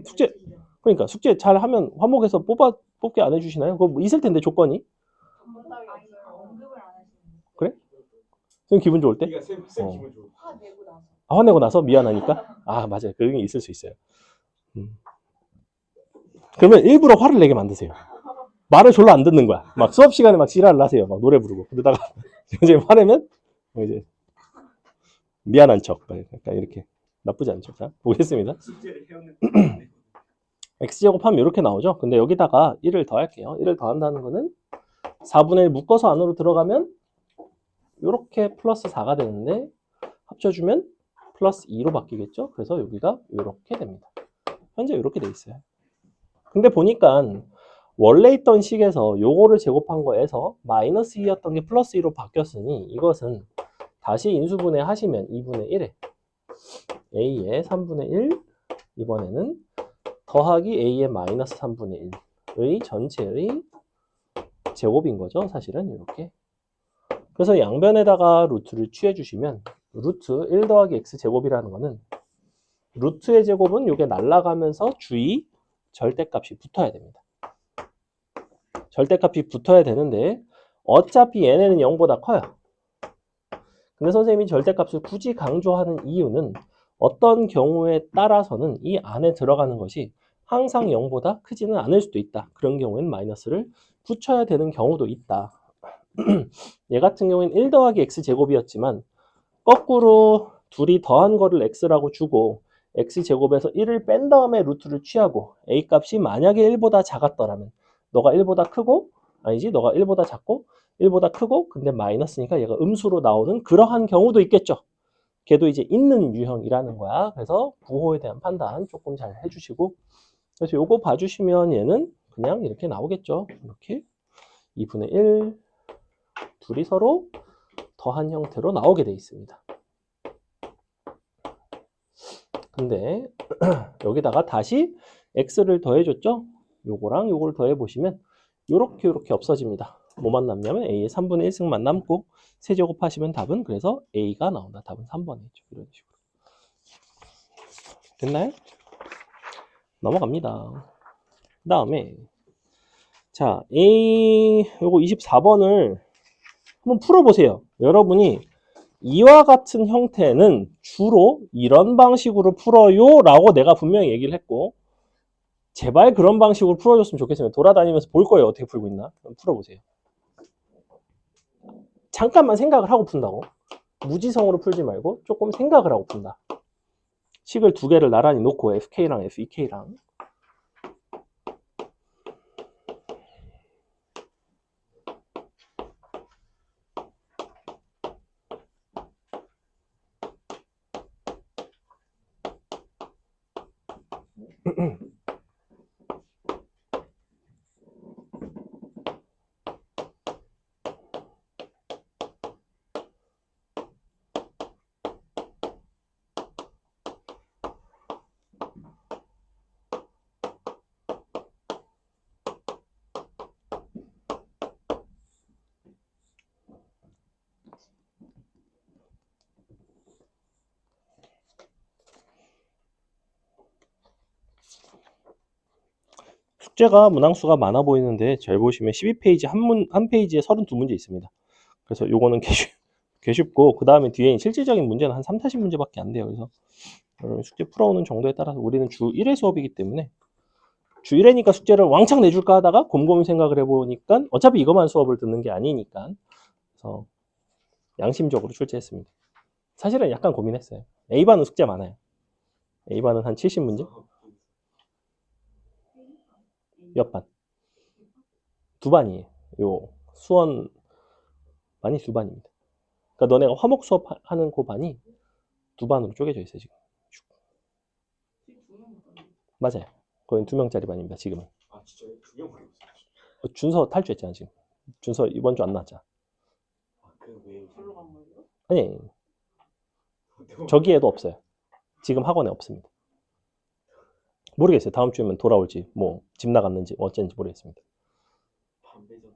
숙제 그러니까 숙제 잘 하면 화목에서 뽑게 안 해주시나요? 그거 뭐 있을 텐데 조건이. 그래? 선생님 기분 좋을 때? 네가 쌤 기분 좋아. 화내고 나서. 화내고 나서 미안하니까? 맞아요. 그런 게 있을 수 있어요. 그러면 일부러 화를 내게 만드세요. 말을 졸라 안 듣는 거야. 막 수업 시간에 막 지랄을 하세요. 막 노래 부르고. 그러다가 이제 화내면 이제 미안한 척. 약간 이렇게 나쁘지 않죠. 자, 보겠습니다. 숙제를 해오는 x제곱하면 이렇게 나오죠. 근데 여기다가 1을 더할게요. 1을 더한다는 거는 4분의 1 묶어서 안으로 들어가면 이렇게 플러스 4가 되는데 합쳐주면 플러스 2로 바뀌겠죠. 그래서 여기가 이렇게 됩니다. 현재 이렇게 돼 있어요. 근데 보니까 원래 있던 식에서 요거를 제곱한 거에서 마이너스 2였던 게 플러스 2로 바뀌었으니 이것은 다시 인수분해 하시면 2분의 1에 a의 3분의 1 이번에는 더하기 a의 마이너스 3분의 1의 전체의 제곱인 거죠. 사실은 이렇게. 그래서 양변에다가 루트를 취해 주시면 루트 1 더하기 x 제곱이라는 거는 루트의 제곱은 이게 날아가면서 주의 절대값이 붙어야 됩니다. 절대값이 붙어야 되는데 어차피 얘네는 0보다 커요. 근데 선생님이 절대값을 굳이 강조하는 이유는 어떤 경우에 따라서는 이 안에 들어가는 것이 항상 0보다 크지는 않을 수도 있다. 그런 경우에는 마이너스를 붙여야 되는 경우도 있다. 얘 같은 경우에는 1 더하기 x제곱이었지만 거꾸로 둘이 더한 거를 x라고 주고 x제곱에서 1을 뺀 다음에 루트를 취하고 a 값이 만약에 1보다 작았더라면 너가 1보다 크고 아니지 너가 1보다 작고 1보다 크고 근데 마이너스니까 얘가 음수로 나오는 그러한 경우도 있겠죠. 걔도 이제 있는 유형이라는 거야. 그래서 부호에 대한 판단 조금 잘 해주시고 그래서 요거 봐주시면 얘는 그냥 이렇게 나오겠죠. 이렇게 2분의 1 둘이 서로 더한 형태로 나오게 돼 있습니다. 근데 여기다가 다시 x를 더해줬죠? 요거랑 요걸 더해보시면 요렇게 없어집니다. 뭐만 남냐면 a의 3분의 1승만 남고 세제곱 하시면 답은 그래서 a가 나온다. 답은 3번이죠. 이런 식으로. 됐나요? 넘어갑니다. 그 다음에 자 a 요거 24번을 한번 풀어보세요. 여러분이 이와 같은 형태는 주로 이런 방식으로 풀어요 라고 내가 분명히 얘기를 했고 제발 그런 방식으로 풀어줬으면 좋겠습니다. 돌아다니면서 볼 거예요. 어떻게 풀고 있나. 풀어보세요. 잠깐만 생각을 하고 푼다고. 무지성으로 풀지 말고 조금 생각을 하고 푼다. 식을 두 개를 나란히 놓고 FK랑 FEK랑 숙제가 문항수가 많아 보이는데 잘 보시면 12페이지 한 페이지에 32문제 있습니다. 그래서 요거는 개 쉽고 그 다음에 뒤에 실질적인 문제는 한 3, 40문제밖에 안 돼요. 그래서 숙제 풀어오는 정도에 따라서 우리는 주 1회 수업이기 때문에 주 1회니까 숙제를 왕창 내줄까 하다가 곰곰이 생각을 해보니까 어차피 이것만 수업을 듣는 게 아니니까 그래서 양심적으로 출제했습니다. 사실은 약간 고민했어요. A반은 숙제 많아요. A반은 한 70문제? 몇 반? 두 반이에요. 요 수원 반이 두 반입니다. 그러니까 너네가 화목 수업하는 그 반이 두 반으로 쪼개져 있어요 지금. 맞아요. 거긴 2명짜리 반입니다 지금은. 아 진짜요? 2명 걸렸어요. 준서 탈주했잖아 지금. 준서 이번 주 안 나왔잖아. 아그왜 별로 간 거예요? 아니 저기에도 없어요. 지금 학원에 없습니다. 모르겠어요. 다음 주에만 돌아올지 뭐 집 나갔는지 어쩐지 모르겠습니다. 반배전.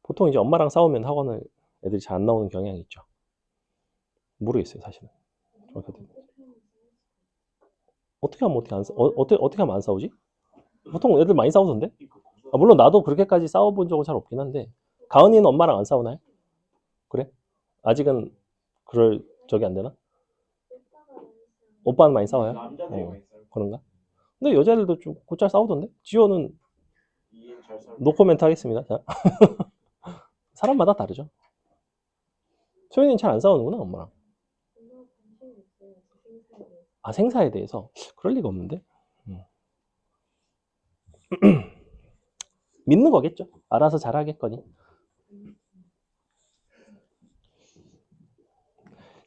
보통 이제 엄마랑 싸우면 학원을 애들이 잘 안 나오는 경향이 있죠. 모르겠어요 사실은. 어떻게 하면 어떻게 하면 안 싸우지? 보통 애들 많이 싸우던데? 아, 물론 나도 그렇게까지 싸워본 적은 잘 없긴 한데 가은이는 엄마랑 안 싸우나요? 그래? 아직은 그럴 적이 안 되나? 오빠는 많이 싸워요? 남자들이 많이 싸요. 그런가? 근데 여자들도 좀 곧잘 싸우던데? 지호는 이해 잘 살고. 노코멘트 하겠습니다. 자. 사람마다 다르죠. 소연이는 잘 안 싸우는구나 엄마랑. 아 생사에 대해서? 그럴 리가 없는데? 믿는 거겠죠. 알아서 잘하겠거니.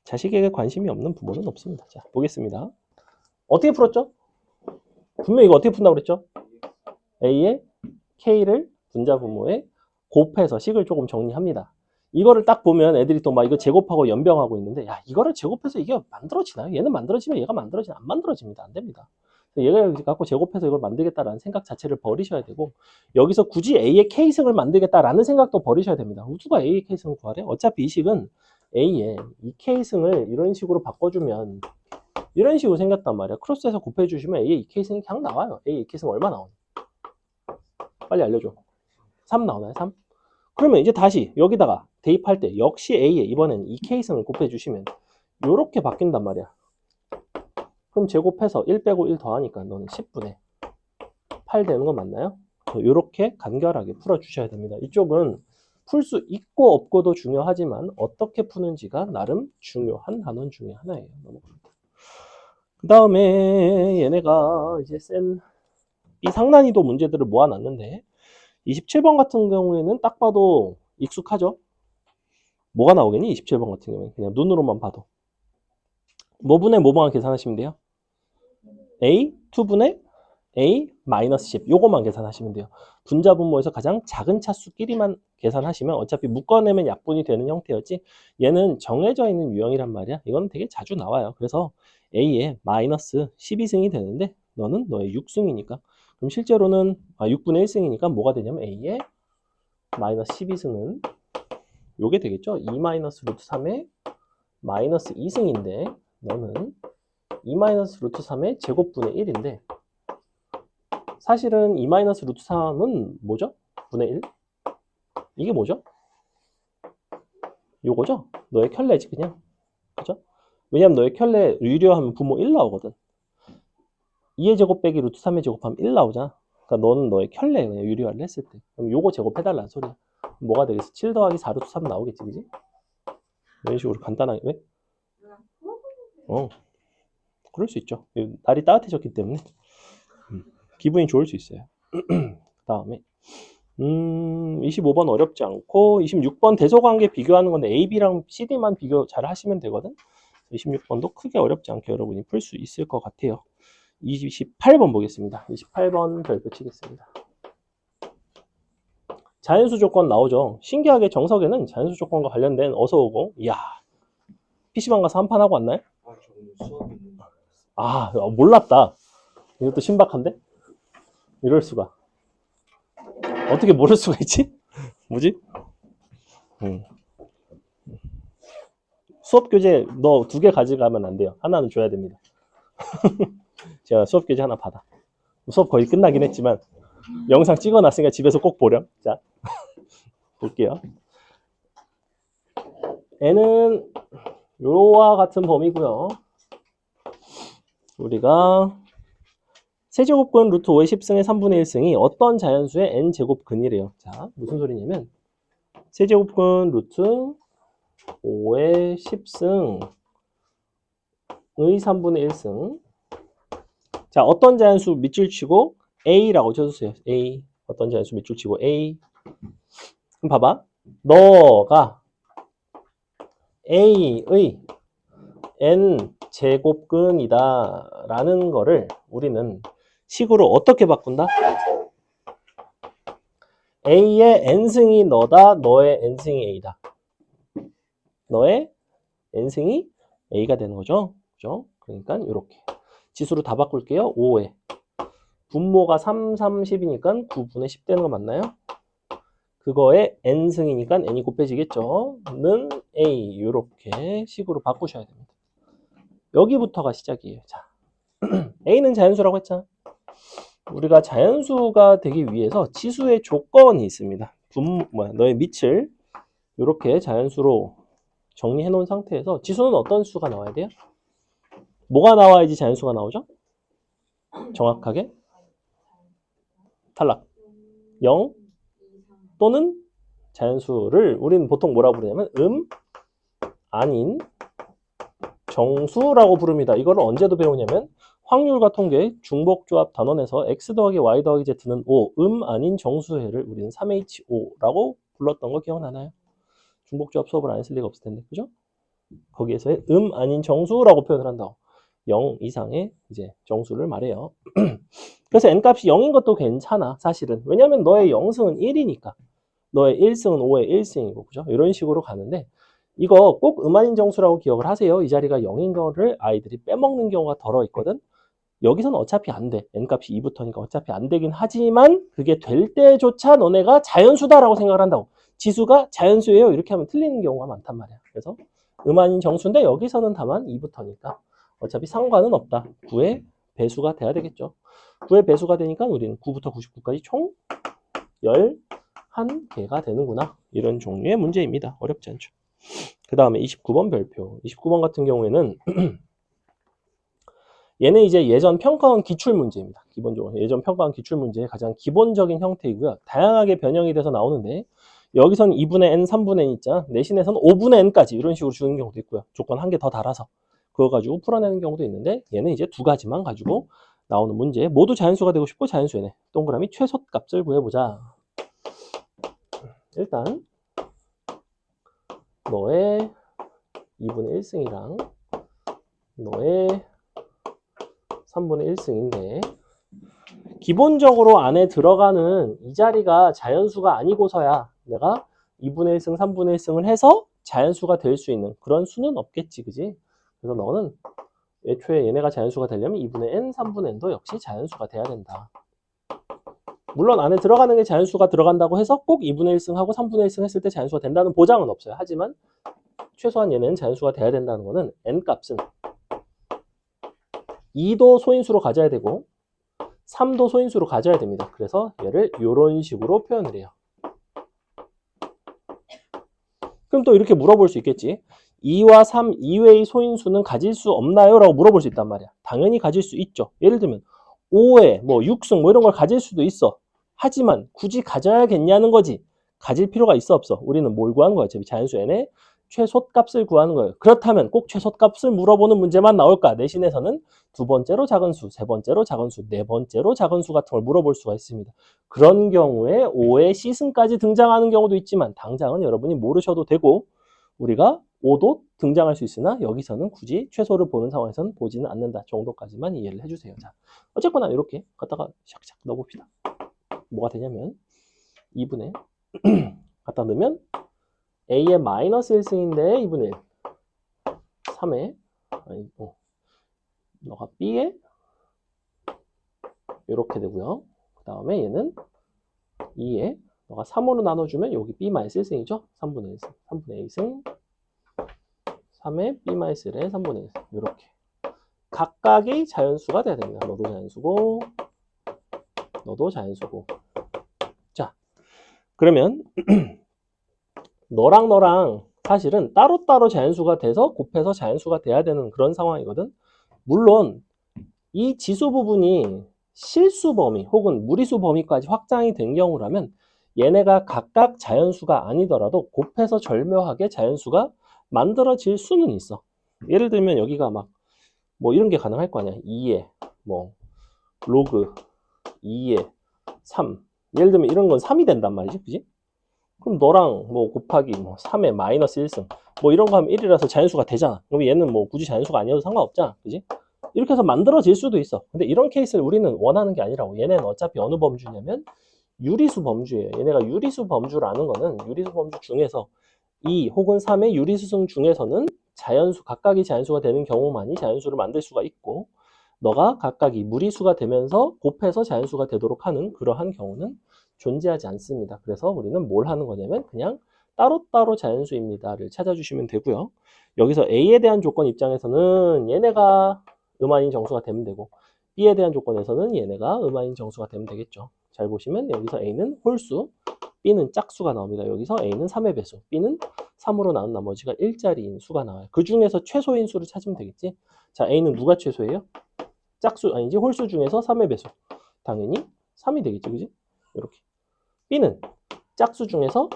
자식에게 관심이 없는 부모는 없습니다. 자 보겠습니다. 어떻게 풀었죠? 분명히 이거 어떻게 푼다고 그랬죠? A에 K를 분자분모에 곱해서 식을 조금 정리합니다. 이거를 딱 보면 애들이 또 막 이거 제곱하고 연병하고 있는데 야 이거를 제곱해서 이게 만들어지나요? 얘는 만들어지면 얘가 만들어지나 안 만들어집니다. 안 됩니다. 얘가 갖고 제곱해서 이걸 만들겠다라는 생각 자체를 버리셔야 되고 여기서 굳이 A의 K승을 만들겠다라는 생각도 버리셔야 됩니다. 누가 A의 K승을 구하래? 어차피 이 식은 A의 이 K승을 이런 식으로 바꿔주면 이런 식으로 생겼단 말이야. 크로스해서 곱해주시면 A의 이 K승이 그냥 나와요. A의 이 K승 얼마 나오니? 빨리 알려줘. 3 나오나요? 3? 그러면 이제 다시 여기다가 대입할 때 역시 A에 이번엔 이 K승을 곱해주시면 이렇게 바뀐단 말이야. 그럼 제곱해서 1 빼고 1 더하니까 너는 10분의 8 되는 거 맞나요? 이렇게 간결하게 풀어주셔야 됩니다. 이쪽은 풀 수 있고 없고도 중요하지만 어떻게 푸는지가 나름 중요한 단원 중에 하나예요. 그 다음에 얘네가 이제 이 상난이도 문제들을 모아놨는데 27번 같은 경우에는 딱 봐도 익숙하죠? 뭐가 나오겠니? 27번 같은 경우에 그냥 눈으로만 봐도 뭐분의 뭐만 계산하시면 돼요? A 2분의 A-10 요거만 계산하시면 돼요. 분자분모에서 가장 작은 차수끼리만 계산하시면 어차피 묶어내면 약분이 되는 형태였지 얘는 정해져 있는 유형이란 말이야. 이건 되게 자주 나와요. 그래서 A에 마이너스 12승이 되는데 너는 너의 6승이니까 그럼 실제로는 6분의 1승이니까 뭐가 되냐면 A에 마이너스 12승은 요게 되겠죠. 2 마이너스 루트 3의 마이너스 2승인데 너는 2 마이너스 루트 3의 제곱분의 1인데 사실은 2 마이너스 루트 3은 뭐죠? 분의 1? 이게 뭐죠? 요거죠? 너의 켤레지 그냥. 그죠? 왜냐면 너의 켤레 유료하면 분모 1 나오거든. 2의 제곱 빼기 루트 3의 제곱하면 1 나오잖아. 그러니까 너는 너의 켤레 그냥 유료화를 했을 때. 그럼 요거 제곱해달라는 소리야. 뭐가 되겠어? 7 더하기 4 루트 3 나오겠지, 그지? 이런 식으로 간단하게. 왜? 그럴 수 있죠. 날이 따뜻해졌기 때문에 기분이 좋을 수 있어요. 그 다음에 25번 어렵지 않고 26번 대소관계 비교하는 건데 A, B랑 CD만 비교 잘 하시면 되거든. 26번도 크게 어렵지 않게 여러분이 풀 수 있을 것 같아요. 28번 보겠습니다. 28번 별표 치겠습니다. 자연수 조건 나오죠. 신기하게 정석에는 자연수 조건과 관련된 어서 오고 이야 PC방 가서 한판 하고 왔나요? 아 저는 수업이 있는 줄 알았어요. 아 몰랐다. 이것도 신박한데? 이럴 수가. 어떻게 모를 수가 있지? 뭐지? 수업 교재 너 2개 가져가면 안 돼요. 하나는 줘야 됩니다. 제가 수업 교재 하나 받아. 수업 거의 끝나긴 했지만 영상 찍어놨으니까 집에서 꼭 보렴. 자, 볼게요. n은 요와 같은 범위고요. 우리가 세제곱근 루트 5의 10승의 3분의 1승이 어떤 자연수의 n제곱근이래요. 자, 무슨 소리냐면 세제곱근 루트 5의 10승의 3분의 1승. 자, 어떤 자연수 밑줄 치고 A라고 쳐주세요. A. 어떤 자연수 밑줄 치고 A. 그럼 봐봐. 너가 A의 n제곱근이다 라는 거를 우리는 식으로 어떻게 바꾼다? A의 n승이 너다. 너의 n승이 A다. 너의 n승이 A가 되는 거죠. 그죠? 그러니까 이렇게 지수로 다 바꿀게요. 5에 분모가 3, 3, 10이니까 9분의 10 되는 거 맞나요? 그거에 n승이니까 n이 곱해지겠죠. 는 A 이렇게 식으로 바꾸셔야 됩니다. 여기부터가 시작이에요. 자, A는 자연수라고 했잖아. 우리가 자연수가 되기 위해서 치수의 조건이 있습니다. 너의 밑을 이렇게 자연수로 정리해 놓은 상태에서 지수는 어떤 수가 나와야 돼요? 뭐가 나와야지 자연수가 나오죠? 정확하게 탈락 0 또는 자연수를 우리는 보통 뭐라고 부르냐면 아닌 정수라고 부릅니다. 이거를 언제도 배우냐면 확률과 통계, 중복조합 단원에서 x 더하기 y 더하기 z는 5, 아닌 정수해를 우리는 3H5라고 불렀던 거 기억나나요? 중복조합 수업을 안 했을 리가 없을 텐데, 그죠? 거기에서의 아닌 정수라고 표현을 한다고. 0 이상의 이제 정수를 말해요. 그래서 n값이 0인 것도 괜찮아, 사실은. 왜냐면 너의 0승은 1이니까. 너의 1승은 5의 1승이고, 그죠? 이런 식으로 가는데, 이거 꼭 아닌 정수라고 기억을 하세요. 이 자리가 0인 거를 아이들이 빼먹는 경우가 덜어 있거든. 여기서는 어차피 안 돼. n값이 2부터니까 어차피 안 되긴 하지만 그게 될 때조차 너네가 자연수다라고 생각을 한다고. 지수가 자연수예요. 이렇게 하면 틀리는 경우가 많단 말이야. 그래서 아닌 정수인데 여기서는 다만 2부터니까 어차피 상관은 없다. 9의 배수가 돼야 되겠죠. 9의 배수가 되니까 우리는 9부터 99까지 총 11개가 되는구나. 이런 종류의 문제입니다. 어렵지 않죠. 그 다음에 29번 별표. 29번 같은 경우에는 얘는 이제 예전 평가원 기출 문제입니다. 기본적으로 예전 평가원 기출 문제의 가장 기본적인 형태이고요. 다양하게 변형이 돼서 나오는데 여기선 2분의 n, 3분의 n 있잖아. 내신에서는 5분의 n까지 이런 식으로 주는 경우도 있고요. 조건 한 개 더 달아서 그거 가지고 풀어내는 경우도 있는데 얘는 이제 두 가지만 가지고 나오는 문제. 모두 자연수가 되고 싶고 자연수에네. 동그라미 최소값을 구해보자. 일단 너의 2분의 1승이랑 너의 3분의 1승인데 기본적으로 안에 들어가는 이 자리가 자연수가 아니고서야 내가 2분의 1승, 3분의 1승을 해서 자연수가 될 수 있는 그런 수는 없겠지, 그지? 그래서 너는 애초에 얘네가 자연수가 되려면 2분의 n, 3분의 n도 역시 자연수가 돼야 된다. 물론 안에 들어가는 게 자연수가 들어간다고 해서 꼭 2분의 1승하고 3분의 1승 했을 때 자연수가 된다는 보장은 없어요. 하지만 최소한 얘는 자연수가 돼야 된다는 거는 n값은 2도 소인수로 가져야 되고 3도 소인수로 가져야 됩니다. 그래서 얘를 이런 식으로 표현을 해요. 그럼 또 이렇게 물어볼 수 있겠지. 2와 3 이외의 소인수는 가질 수 없나요? 라고 물어볼 수 있단 말이야. 당연히 가질 수 있죠. 예를 들면 5에 뭐 6승 뭐 이런 걸 가질 수도 있어. 하지만 굳이 가져야겠냐는 거지. 가질 필요가 있어 없어? 우리는 뭘 구하는 거야? 어차피 자연수 n의 최소값을 구하는 거예요. 그렇다면 꼭 최소값을 물어보는 문제만 나올까? 내신에서는 두 번째로 작은 수, 세 번째로 작은 수, 네 번째로 작은 수 같은 걸 물어볼 수가 있습니다. 그런 경우에 5의 C승까지 등장하는 경우도 있지만 당장은 여러분이 모르셔도 되고 우리가 5도 등장할 수 있으나 여기서는 굳이 최소를 보는 상황에서는 보지는 않는다 정도까지만 이해를 해주세요. 자, 어쨌거나 이렇게 갖다가 샥샥 넣어봅시다. 뭐가 되냐면 2분의 갖다 넣으면 A의 마이너스 1승인데 2분의 1 3에 너가 B에 이렇게 되고요. 그 다음에 얘는 2에 너가 3으로 나눠주면 여기 B 마이너스 1승이죠. 3분의 1승 3분의 2승 3에 B 마이너스 1에 3분의 1승 이렇게 각각이 자연수가 돼야 됩니다. 너도 자연수고, 너도 자연수고. 자, 그러면 너랑 사실은 따로따로 자연수가 돼서 곱해서 자연수가 돼야 되는 그런 상황이거든. 물론 이 지수 부분이 실수 범위 혹은 무리수 범위까지 확장이 된 경우라면 얘네가 각각 자연수가 아니더라도 곱해서 절묘하게 자연수가 만들어질 수는 있어. 예를 들면 여기가 막 뭐 이런 게 가능할 거 아니야. 2에 뭐 로그 2에 3. 예를 들면 이런 건 3이 된단 말이지. 그지? 그럼 너랑 뭐 곱하기 뭐 3에 마이너스 1승 뭐 이런 거 하면 1이라서 자연수가 되잖아. 그럼 얘는 뭐 굳이 자연수가 아니어도 상관없잖아. 그지? 이렇게 해서 만들어질 수도 있어. 근데 이런 케이스를 우리는 원하는 게 아니라고. 얘네는 어차피 어느 범주냐면 유리수 범주예요. 얘네가 유리수 범주라는 거는 유리수 범주 중에서 2 혹은 3의 유리수승 중에서는 자연수, 각각이 자연수가 되는 경우만이 자연수를 만들 수가 있고 너가 각각이 무리수가 되면서 곱해서 자연수가 되도록 하는 그러한 경우는 존재하지 않습니다. 그래서 우리는 뭘 하는 거냐면 그냥 따로따로 자연수입니다를 찾아주시면 되고요. 여기서 A에 대한 조건 입장에서는 얘네가 음아인 정수가 되면 되고 B에 대한 조건에서는 얘네가 음아인 정수가 되면 되겠죠. 잘 보시면 여기서 A는 홀수, B는 짝수가 나옵니다. 여기서 A는 3의 배수, B는 3으로 나온 나머지가 1자리인 수가 나와요. 그 중에서 최소인 수를 찾으면 되겠지. 자, A는 누가 최소예요? 짝수 아니지 홀수 중에서 3의 배수. 당연히 3이 되겠지. 그지? 이렇게. B는 짝수 중에서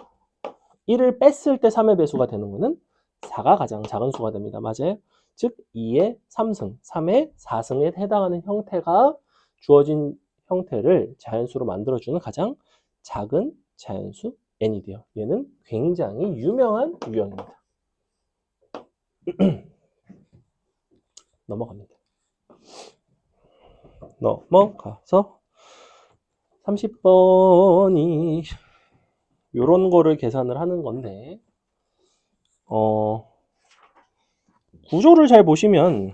1을 뺐을 때 3의 배수가 되는 거는 4가 가장 작은 수가 됩니다. 맞아요? 즉 2의 3승, 3의 4승에 해당하는 형태가 주어진 형태를 자연수로 만들어주는 가장 작은 자연수 n이 돼요. 얘는 굉장히 유명한 유형입니다. 넘어갑니다. 넘어가서 30번이 요런 거를 계산을 하는 건데 구조를 잘 보시면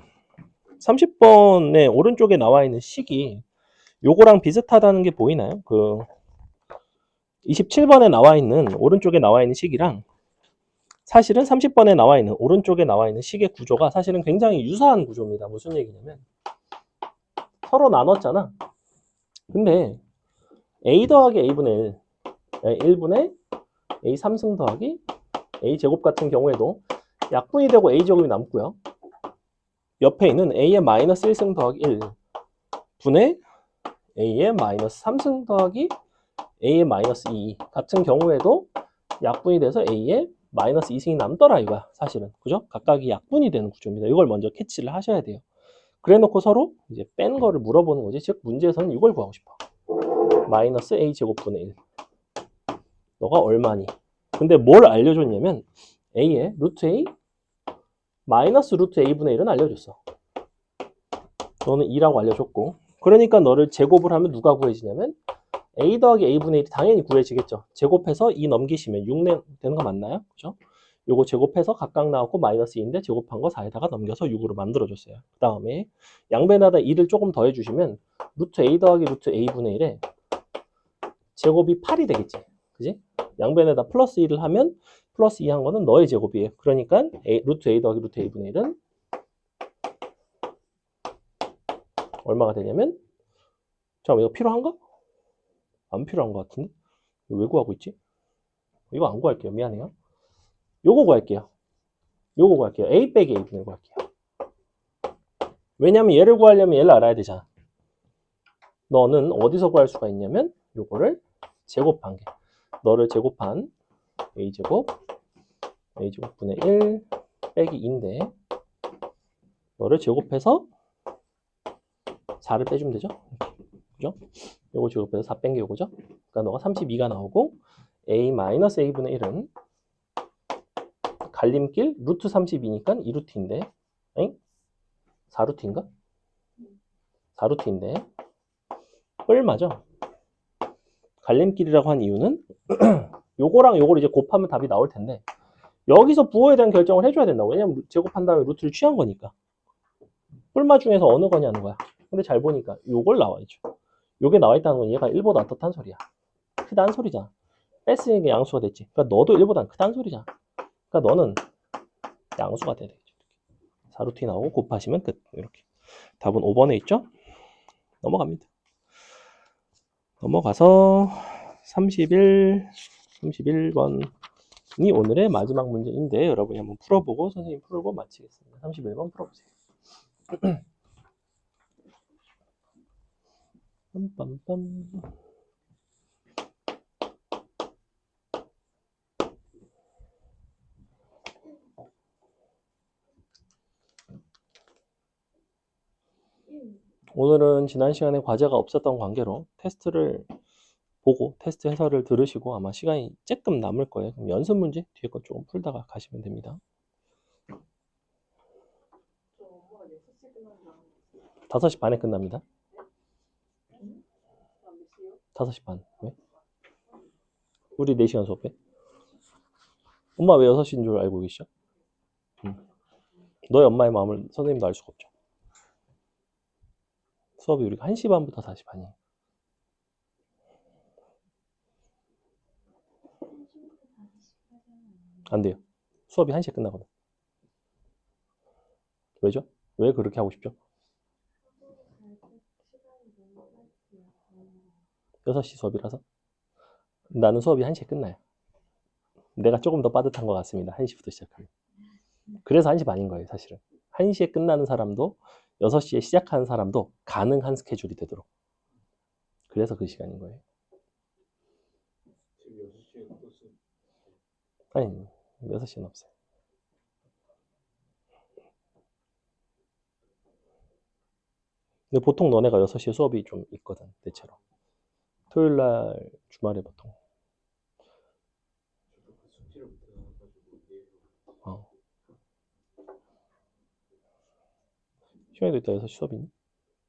30번의 오른쪽에 나와 있는 식이 요거랑 비슷하다는 게 보이나요? 그 27번에 나와 있는 오른쪽에 나와 있는 식이랑 사실은 30번에 나와 있는 오른쪽에 나와 있는 식의 구조가 사실은 굉장히 유사한 구조입니다. 무슨 얘기냐면 서로 나눴잖아. 근데 a 더하기 a분의 1, 1분의 a 3승 더하기 a 제곱 같은 경우에도 약분이 되고 a 제곱이 남고요. 옆에 있는 a의 마이너스 1승 더하기 1 분의 a의 마이너스 3승 더하기 a의 마이너스 2 같은 경우에도 약분이 돼서 a의 마이너스 2승이 남더라 이거야 사실은. 그죠? 각각이 약분이 되는 구조입니다. 이걸 먼저 캐치를 하셔야 돼요. 그래 놓고 서로 이제 뺀 거를 물어보는 거지. 즉 문제에서는 이걸 구하고 싶어. 마이너스 a 제곱분의 1 너가 얼마니? 근데 뭘 알려줬냐면 a의 루트 a 마이너스 루트 a분의 1은 알려줬어. 너는 2라고 알려줬고 그러니까 너를 제곱을 하면 누가 구해지냐면 a 더하기 a분의 1이 당연히 구해지겠죠. 제곱해서 2 넘기시면 6 되는 거 맞나요? 그죠? 요거 제곱해서 각각 나왔고 마이너스 2인데 제곱한 거 4에다가 넘겨서 6으로 만들어줬어요. 그 다음에 양변에다 2를 조금 더해주시면 루트 a 더하기 루트 a분의 1에 제곱이 8이 되겠지. 그지? 양변에다 플러스 2를 하면 플러스 2 한 거는 너의 제곱이에요. 그러니까 루트 a 더하기 루트 a분의 1은 얼마가 되냐면 잠깐만 이거 필요한가? 안 필요한 것 같은데? 왜 구하고 있지? 이거 안 구할게요. 미안해요. 요거 구할게요. 요거 구할게요. a 빼기 a분의 1 구할게요. 왜냐면 얘를 구하려면 얘를 알아야 되잖아. 너는 어디서 구할 수가 있냐면 요거를 제곱한 게 너를 제곱한 a제곱 a제곱분의 1 빼기 2인데 너를 제곱해서 4를 빼주면 되죠? 그죠? 요거 제곱해서 4 뺀 게 요거죠? 그러니까 너가 32가 나오고 a-a분의 1은 갈림길 루트 32니까 2루트인데 4루트인가? 4루트인데 얼마죠? 갈림길이라고 한 이유는 요거랑 요거를 이제 곱하면 답이 나올 텐데 여기서 부호에 대한 결정을 해줘야 된다고. 왜냐면 제곱한 다음에 루트를 취한 거니까. 뿔마 중에서 어느 거냐는 거야. 근데 잘 보니까 요걸 나와야죠. 요게 나와 있다는 건 얘가 1보다 어떻다는 소리야. 크다는 소리잖아. 뺐으니까 양수가 됐지. 그러니까 너도 1보다 크다는 소리잖아. 그러니까 너는 양수가 돼야 되겠죠. 4루트 나오고 곱하시면 끝. 이렇게. 답은 5번에 있죠? 넘어갑니다. 넘어가서 31번이 오늘의 마지막 문제인데 여러분이 한번 풀어보고 선생님 풀고 마치겠습니다. 31번 풀어보세요. 빰빰빰. 오늘은 지난 시간에 과제가 없었던 관계로 테스트를 보고 테스트 해설을 들으시고 아마 시간이 조금 남을 거예요. 그럼 연습 문제 뒤에 거 조금 풀다가 가시면 됩니다. 저 엄마가 6시 끝난다고. 5시 반에 끝납니다. 몇 시요? 5시 반. 왜? 우리 4시간 수업해? 엄마 왜 6시인 줄 알고 계시죠? 너의 엄마의 마음을 선생님도 알 수가 없죠. 수업이 우리가 1시 반부터 4시 반이에요. 안 돼요. 수업이 1시에 끝나거든. 왜죠? 왜 그렇게 하고 싶죠? 6시 수업이라서? 나는 수업이 1시에 끝나요. 내가 조금 더 빠듯한 것 같습니다. 1시부터 시작하면. 그래서 1시 반인 거예요, 사실은. 1시에 끝나는 사람도 6시에 시작하는 사람도 가능한 스케줄이 되도록. 그래서 그 시간인 거예요. 지금 6시에 끝났어요. 아니, 6시는 없어요. 근데 보통 너네가 6시에 수업이 좀 있거든, 대체로. 토요일 날 주말에 보통. 저도 그 숙제를 못 해가지고 내일 어. 시간에도 있다 6시 수업이 있니?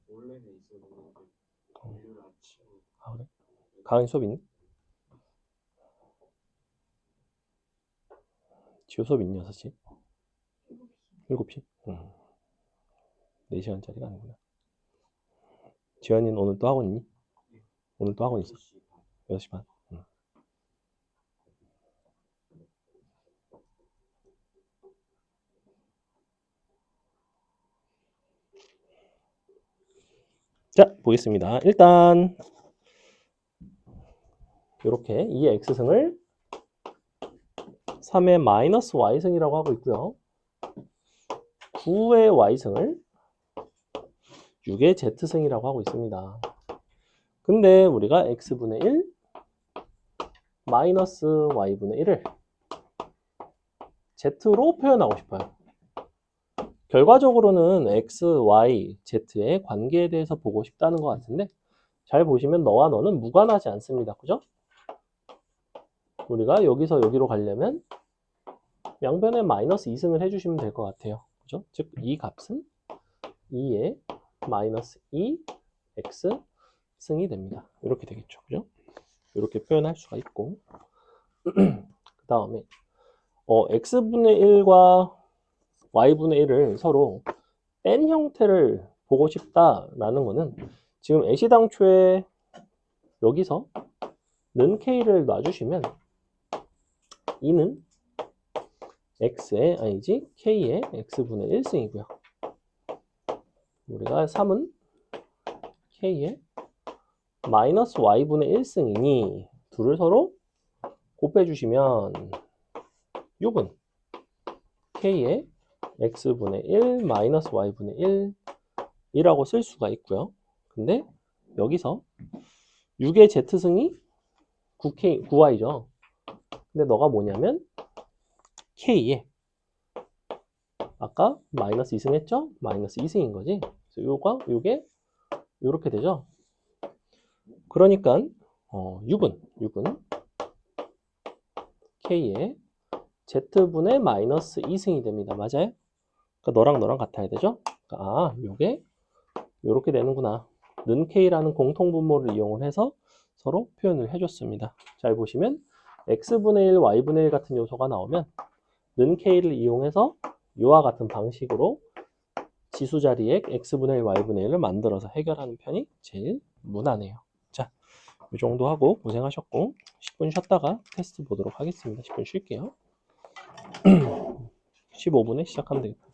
원래는 있었는데 일요일 아침에 아, 그래? 강의 수업 있니? 지효 수업 있니? 6시? 7시? 4시간짜리가 아니구나. 지현이는 오늘 또 학원 있니? 오늘 또 학원 있어? 6시 반? 자, 보겠습니다. 일단 이렇게 2의 x승을 3의 마이너스 y승이라고 하고 있고요. 9의 y승을 6의 z승이라고 하고 있습니다. 근데 우리가 x분의 1 마이너스 y분의 1을 z로 표현하고 싶어요. 결과적으로는 x, y, z의 관계에 대해서 보고 싶다는 것 같은데 잘 보시면 너와 너는 무관하지 않습니다. 그죠? 우리가 여기서 여기로 가려면 양변에 마이너스 2승을 해주시면 될 것 같아요. 그죠? 즉, 이 값은 2의 마이너스 2x 승이 됩니다. 이렇게 되겠죠. 그죠? 이렇게 표현할 수가 있고 그 다음에 x분의 1과 y분의 1을 서로 n 형태를 보고 싶다라는 거는 지금 애시당초에 여기서 는 k를 놔주시면 이는 x의 아니지 k의 x분의 1승이고요. 우리가 3은 k의 마이너스 y분의 1승이니 둘을 서로 곱해주시면 6은 k의 x분의 1 마이너스 y분의 1이라고 쓸 수가 있고요. 근데 여기서 6의 z승이 9y죠. 근데 너가 뭐냐면 k에 아까 마이너스 2승 했죠? 마이너스 2승인 거지. 그래서 요거 요게 요렇게 되죠. 그러니까 6은 k의 z분의 마이너스 2승이 됩니다. 맞아요? 그러니까 너랑 너랑 같아야 되죠? 그러니까 요게 요렇게 되는구나. 는 k라는 공통분모를 이용을 해서 서로 표현을 해줬습니다. 잘 보시면 x분의 1, y분의 1 같은 요소가 나오면 는 k를 이용해서 이와 같은 방식으로 지수 자리에 x분의 1, y분의 1을 만들어서 해결하는 편이 제일 무난해요. 자, 이 정도 하고 고생하셨고 10분 쉬었다가 테스트 보도록 하겠습니다. 10분 쉴게요. 15분에 시작하면 되겠다.